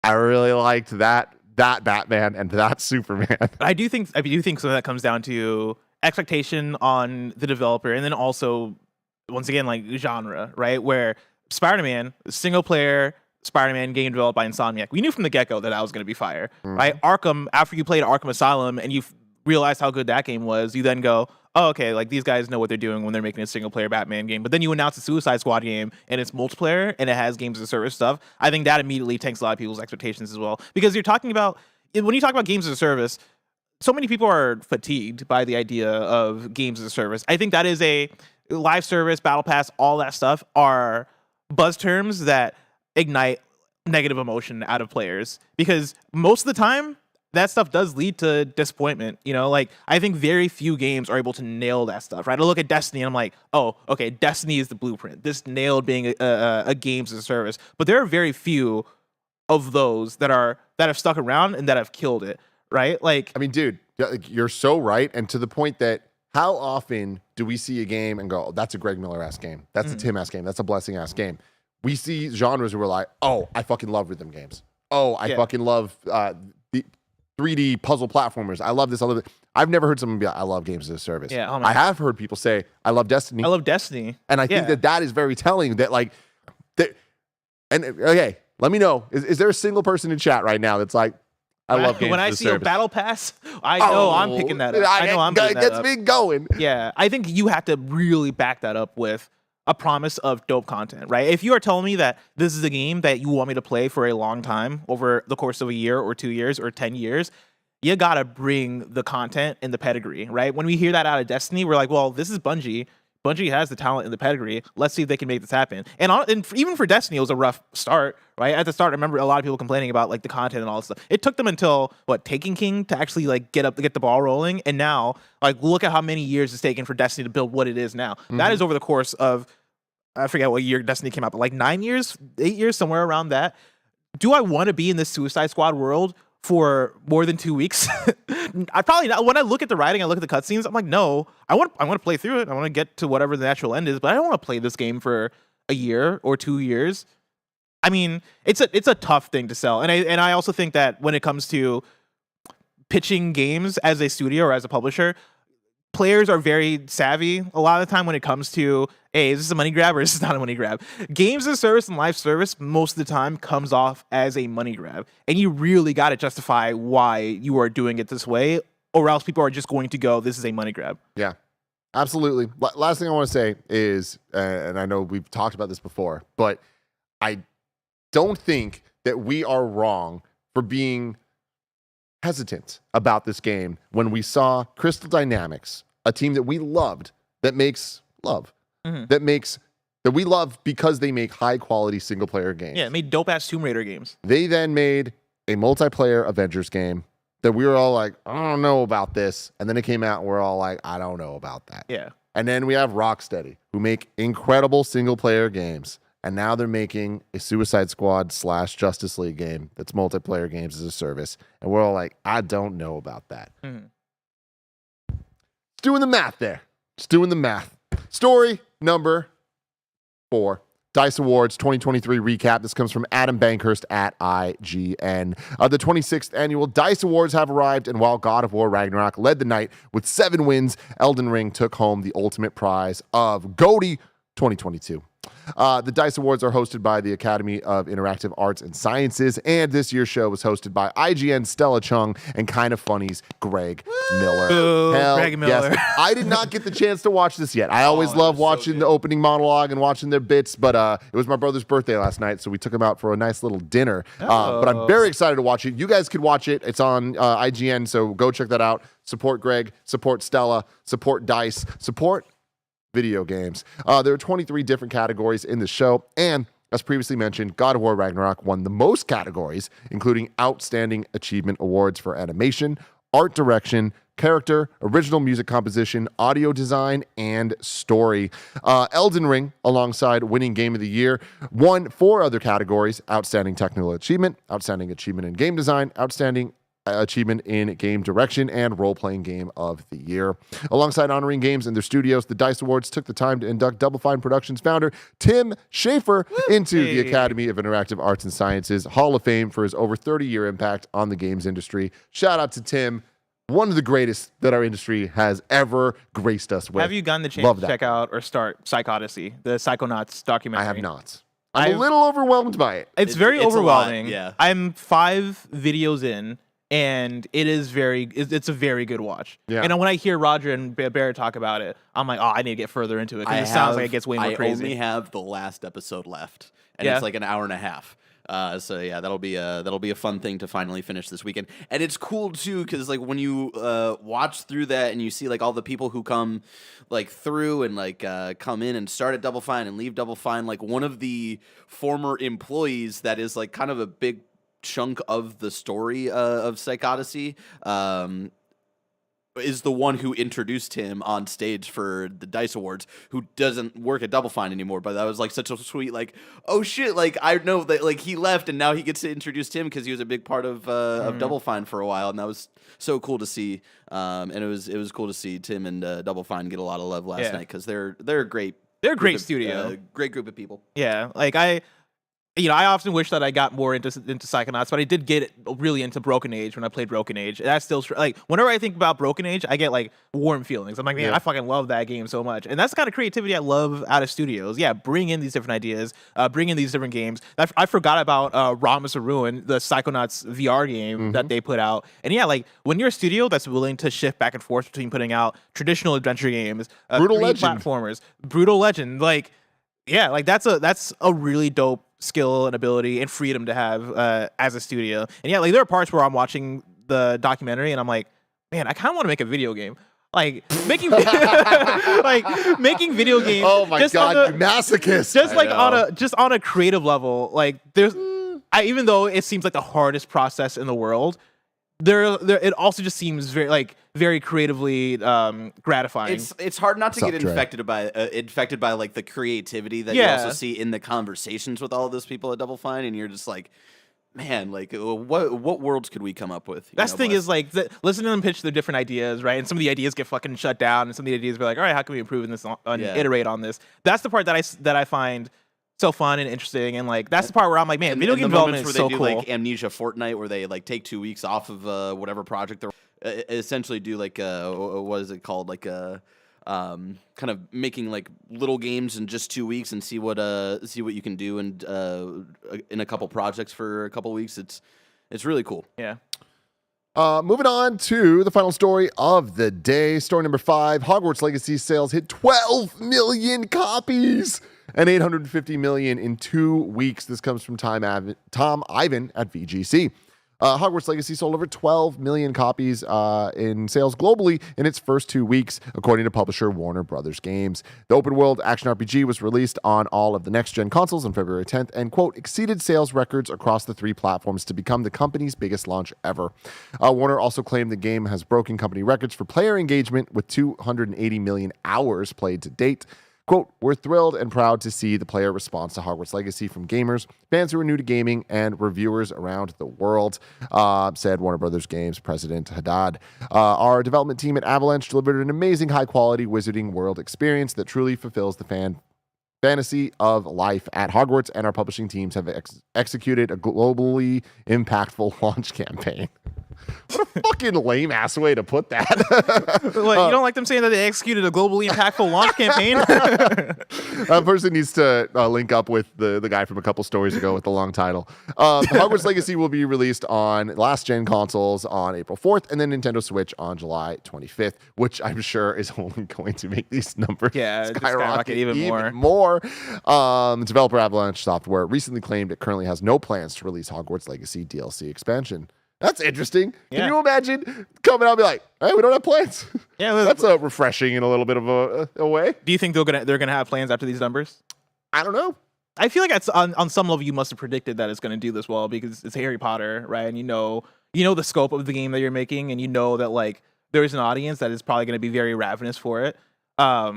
I really liked that Batman and that Superman. I do think some of that comes down to expectation on the developer, and then also, once again, like genre, right? Where Spider-Man, single player Spider-Man game developed by Insomniac, we knew from the get-go that was going to be fire, right? Arkham, after you played Arkham Asylum and you realized how good that game was, you then go, oh, okay, like these guys know what they're doing when they're making a single player Batman game. But then you announce a Suicide Squad game and it's multiplayer and it has games as a service stuff. I think that immediately tanks a lot of people's expectations as well. Because when you talk about games as a service, so many people are fatigued by the idea of games as a service. I think that is a live service, battle pass, all that stuff are buzz terms that ignite negative emotion out of players. Because most of the time, that stuff does lead to disappointment. Like I think very few games are able to nail that stuff, right? I look at Destiny and I'm like, oh, okay, Destiny is the blueprint. This nailed being a games as a service. But there are very few of those that have stuck around and that have killed it, right? Like, I mean, dude, you're so right. And to the point that how often do we see a game and go, oh, that's a Greg Miller-ass game. That's a Tim-ass game. That's a Blessing-ass game. We see genres where we're like, oh, I fucking love rhythm games. Oh, I fucking love the 3D puzzle platformers. I love this. I love it. I've never heard someone be like, I love games as a service. Yeah, I have heard people say, I love Destiny. I love Destiny. And I think that is very telling that like, okay, let me know. Is there a single person in chat right now that's like, I love games when I as a see service. a battle pass, I know I'm picking that up. I know I'm picking that up. It gets me going. Yeah, I think you have to really back that up with a promise of dope content, right? If you are telling me that this is a game that you want me to play for a long time over the course of a year or 2 years or 10 years, you gotta bring the content and the pedigree, right? When we hear that out of Destiny, we're like, well, this is Bungie. Bungie has the talent and the pedigree. Let's see if they can make this happen. And even for Destiny, it was a rough start, right? At the start, I remember a lot of people complaining about like the content and all this stuff. It took them until Taken King to actually like get the ball rolling. And now, like, look at how many years it's taken for Destiny to build what it is now. That is over the course of, I forget what year Destiny came out, but like 9 years, 8 years, somewhere around that. Do I want to be in this Suicide Squad world for more than 2 weeks? I probably not. When I look at the writing, I look at the cutscenes, I'm like, no, I want to play through it. I want to get to whatever the natural end is, but I don't want to play this game for a year or 2 years. I mean, it's a tough thing to sell. And I also think that when it comes to pitching games as a studio or as a publisher, players are very savvy a lot of the time when it comes to, hey, is this a money grab or is this not a money grab? Games as a service and live service most of the time comes off as a money grab. And you really got to justify why you are doing it this way, or else people are just going to go, this is a money grab. Yeah, absolutely. Last thing I want to say is, and I know we've talked about this before, but I don't think that we are wrong for being hesitant about this game when we saw Crystal Dynamics, a team that we loved, that makes love, that we love because they make high quality single player games. Yeah, it made dope ass Tomb Raider games. They then made a multiplayer Avengers game that we were all like, I don't know about this. And then it came out and we're all like, I don't know about that. Yeah. And then we have Rocksteady, who make incredible single player games. And now they're making a Suicide Squad / Justice League game that's multiplayer games as a service. And we're all like, I don't know about that. Just doing the math there. Just doing the math. Story number 4. DICE Awards 2023 recap. This comes from Adam Bankhurst at IGN. The 26th annual DICE Awards have arrived, and while God of War Ragnarok led the night with 7 wins, Elden Ring took home the ultimate prize of GOTY 2022. The DICE Awards are hosted by the Academy of Interactive Arts and Sciences, and this year's show was hosted by IGN's Stella Chung and KindaFunny's Greg Miller. Hell, Greg Miller. Yes. I did not get the chance to watch this yet. I always love watching the opening monologue and watching their bits, but it was my brother's birthday last night, so we took him out for a nice little dinner. But I'm very excited to watch it. You guys could watch it. It's on IGN, so go check that out. Support Greg, support Stella, support DICE, support video games. There are 23 different categories in the show, and as previously mentioned, God of War Ragnarok won the most categories, including Outstanding Achievement Awards for animation, art direction, character, original music composition, audio design, and story. Elden Ring, alongside winning Game of the Year, won 4 other categories: Outstanding Technical Achievement, Outstanding Achievement in Game Design, Outstanding Achievement in Game Direction, and Role-Playing Game of the Year. Alongside honoring games and their studios, the DICE Awards took the time to induct Double Fine Productions founder Tim Schafer into the Academy of Interactive Arts and Sciences Hall of Fame for his over 30-year impact on the games industry. Shout out to Tim, one of the greatest that our industry has ever graced us with. Have you gotten the chance to check out or start Psych Odyssey, the Psychonauts documentary? I have not. I'm a little overwhelmed by it. It's very overwhelming. Yeah. I'm 5 videos in, and it's a very good watch. Yeah. And when I hear Roger and Barrett talk about it, I'm like, oh, I need to get further into it, because it sounds like it gets way more crazy. I only have the last episode left, and it's like an hour and a half. So yeah, that'll be a fun thing to finally finish this weekend. And it's cool too, because like when you watch through that and you see like all the people who come like through and like come in and start at Double Fine and leave Double Fine, like one of the former employees that is like kind of a big chunk of the story of Psych Odyssey is the one who introduced him on stage for the DICE Awards, who doesn't work at Double Fine anymore. But that was like such a sweet, like, oh shit, like I know that like he left and now he gets to introduce him because he was a big part of Double Fine for a while, and that was so cool to see. And it was cool to see Tim and Double Fine get a lot of love last night, because they're a great studio, great group of people. Yeah, like I often wish that I got more into Psychonauts, but I did get really into Broken Age when I played Broken Age. That's still like whenever I think about Broken Age, I get like warm feelings. I'm like, man, I fucking love that game so much, and that's the kind of creativity I love out of studios. Yeah, bring in these different ideas, bring in these different games. I forgot about Rhombus of Ruin, the Psychonauts VR game that they put out, and yeah, like when you're a studio that's willing to shift back and forth between putting out traditional adventure games, Brutal Legend platformers, Brutal Legend, like. Yeah, like that's a really dope skill and ability and freedom to have as a studio. And yeah, like there are parts where I'm watching the documentary and I'm like, man, I kind of want to make a video game. Like making making video games. Oh my god, you masochist! Just like on a creative level, like even though it seems like the hardest process in the world, it also just seems very creatively gratifying. It's hard not to get infected by like the creativity that you also see in the conversations with all of those people at Double Fine, and you're just like, man, like what worlds could we come up with? That's the thing is like listen to them pitch their different ideas, right? And some of the ideas get fucking shut down, and some of the ideas be like, all right, how can we improve in this and iterate on this? That's the part that I find so fun and interesting, and like that's the part where I'm like, man, video game development is so cool. Like Amnesia Fortnite, where they like take 2 weeks off of whatever project they're essentially do like what is it called, like kind of making like little games in just 2 weeks and see what you can do and in a couple projects for a couple weeks. It's really cool. Yeah. Moving on to the final story of the day. Story number 5, Hogwarts Legacy sales hit 12 million copies and 850 million in 2 weeks. This comes from Tom Ivan at VGC. Hogwarts Legacy sold over 12 million copies in sales globally in its first 2 weeks, according to publisher Warner Brothers Games. The open-world action RPG was released on all of the next-gen consoles on February 10th and, quote, exceeded sales records across the 3 platforms to become the company's biggest launch ever. Warner also claimed the game has broken company records for player engagement with 280 million hours played to date. Quote, we're thrilled and proud to see the player response to Hogwarts Legacy from gamers, fans who are new to gaming, and reviewers around the world, said Warner Brothers Games president Haddad. Our development team at Avalanche delivered an amazing high-quality Wizarding World experience that truly fulfills the fantasy of life at Hogwarts, and our publishing teams have executed a globally impactful launch campaign. What a fucking lame-ass way to put that. You don't like them saying that they executed a globally impactful launch campaign? That person needs to link up with the guy from a couple stories ago with the long title. Hogwarts Legacy will be released on last-gen consoles on April 4th, and then Nintendo Switch on July 25th, which I'm sure is only going to make these numbers skyrocket even more. Developer Avalanche Software recently claimed it currently has no plans to release Hogwarts Legacy DLC expansion. That's interesting. Yeah. Can you imagine coming out and be like, hey, we don't have plans? Yeah, that's refreshing in a little bit of a way. Do you think they're gonna have plans after these numbers? I don't know. I feel like it's on some level you must have predicted that it's going to do this well because it's Harry Potter, right? And you know the scope of the game that you're making, and you know that like there's an audience that is probably going to be very ravenous for it. I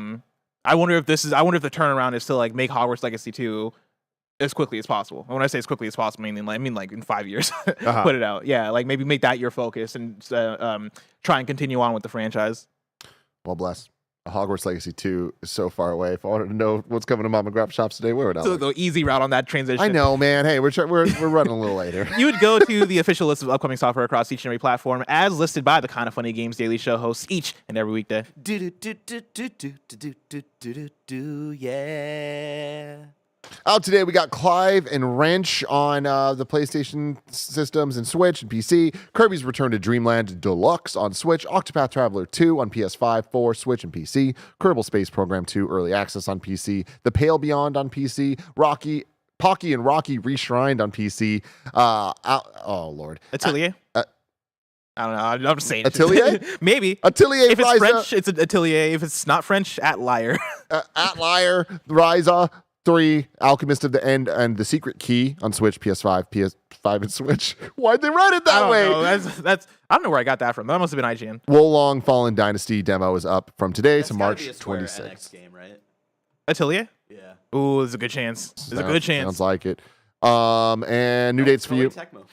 wonder if the turnaround is to like make Hogwarts Legacy 2 as quickly as possible. And when I say as quickly as possible, I mean like in 5 years, put it out. Yeah, like maybe make that your focus and try and continue on with the franchise. Well, bless. Hogwarts Legacy 2 is so far away. If I wanted to know what's coming to mom and grab shops today, where would I look? The easy route on that transition. I know, man. Hey, we're running a little later. You would go to the official list of upcoming software across each and every platform, as listed by the KindaFunny Games Daily Show hosts each and every weekday. Yeah. Out today, we got Clive and Wrench on the PlayStation systems and Switch and PC. Kirby's Return to Dreamland Deluxe on Switch. Octopath Traveler 2 on PS5, 4, Switch, and PC. Kerbal Space Program 2 Early Access on PC. The Pale Beyond on PC. Pocky and Rocky Reshrined on PC. Oh, Lord. Atelier? I don't know. I'm just saying. Atelier? Maybe. Atelier. If it's French, it's an Atelier. If it's not French, at Liar. At Liar. Ryza. 3, Alchemist of the End, and The Secret Key on Switch, PS5, PS5, and Switch. Why'd they write it that way? That's I don't know where I got that from. That must have been IGN. Wolong Fallen Dynasty demo is up from today to March 26th. NX game, right? Atelier? Yeah. Ooh, there's a good chance. Sounds like it. And new dates for you. Tecmo.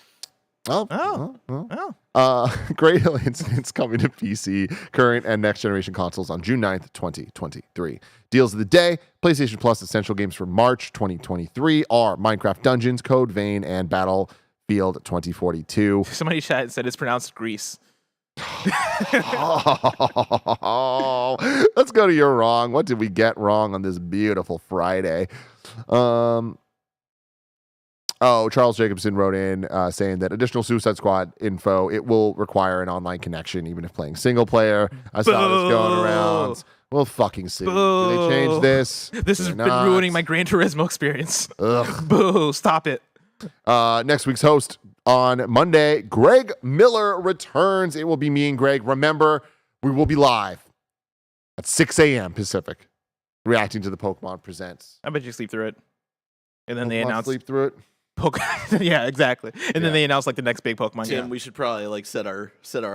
Great Hill Incident's coming to PC, current and next generation consoles on June 9th, 2023. Deals of the day, PlayStation Plus Essential Games for March 2023 are Minecraft Dungeons, Code Vein, and Battlefield 2042. Somebody said it's pronounced Greece. Let's go to You're Wrong. What did we get wrong on this beautiful Friday? Charles Jacobson wrote in saying that additional Suicide Squad info, it will require an online connection even if playing single player. I saw this going around. We'll fucking see. Do Boo. they change this? This has They're been not. ruining my Gran Turismo experience. Ugh. Boo! Stop it. Next week's host on Monday, Greg Miller returns. It will be me and Greg. Remember, we will be live at 6 a.m. Pacific, reacting to the Pokemon Presents. I bet you sleep through it. And then Pokemon they announce sleep through it. Yeah, exactly. And then they announce like the next big Pokemon Tim, game. we should probably like set our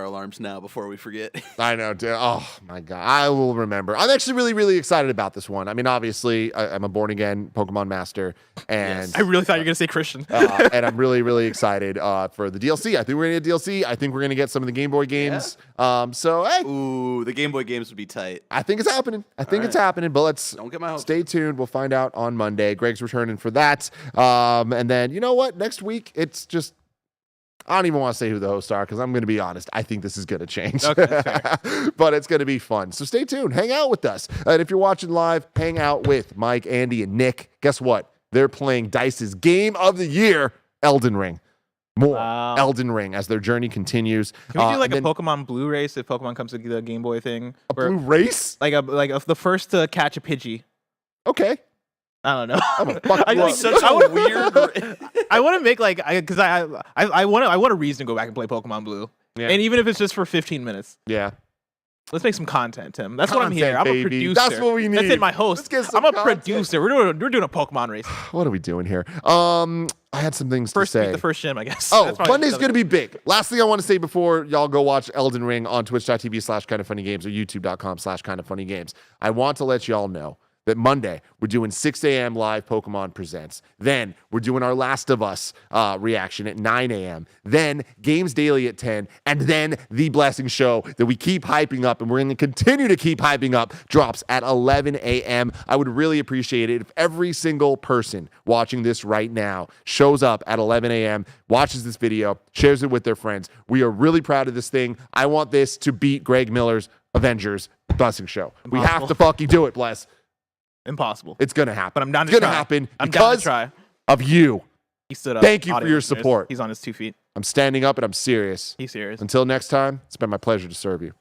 alarms now before we forget. I know, dude. Oh my god, I will remember. I'm actually really, really excited about this one. I mean, obviously, I'm a born again Pokemon master, and I really thought you were gonna say Christian. and I'm really, really excited for the DLC. I think we're gonna get DLC. I think we're gonna get some of the Game Boy games. So hey, Ooh, the Game Boy games would be tight. I think it's happening. It's happening. But let's Don't get my hopes. stay tuned. We'll find out on Monday. Greg's returning for that. And then you know what? Next week, it's just. I don't even want to say who the hosts are because I'm going to be honest. I think this is going to change. Okay, fair. But it's going to be fun. So stay tuned. Hang out with us. And if you're watching live, hang out with Mike, Andy, and Nick. Guess what? They're playing Dice's Game of the Year, Elden Ring. More Elden Ring as their journey continues. Can we do like a Pokemon Blue race if Pokemon comes to the Game Boy thing? A blue race? Like the first to catch a Pidgey. Okay. I don't know. I'm gonna fuck you up. Such a weird. I want to make like because I want a reason to go back and play Pokemon Blue. Yeah. And even if it's just for 15 minutes. Yeah. Let's make some content, Tim. That's what I'm here. Content, I'm a baby. producer. That's what we That's need. it, my Let's host. get some I'm a content. producer. We're doing a Pokemon race. What are we doing here? I had some things First to say. beat the first gym, I guess. Oh, That's probably Monday's the- going to be big. Last thing I want to say before y'all go watch Elden Ring on twitch.tv/kindoffunnygames or youtube.com/kindoffunnygames. I want to let y'all know that Monday we're doing 6 a.m. live Pokemon Presents. Then we're doing our Last of Us reaction at 9 a.m. Then Games Daily at 10. And then The Blessing Show that we keep hyping up and we're going to continue to keep hyping up drops at 11 a.m. I would really appreciate it if every single person watching this right now shows up at 11 a.m., watches this video, shares it with their friends. We are really proud of this thing. I want this to beat Greg Miller's Avengers Blessing Show. We have to fucking do it, Bless. Impossible. It's going to happen. But I'm down to It's try. going to happen I'm down to because try. of you. He stood up. Thank you for Audio your listeners. support. He's on his 2 feet. I'm standing up and I'm serious. He's serious. Until next time, it's been my pleasure to serve you.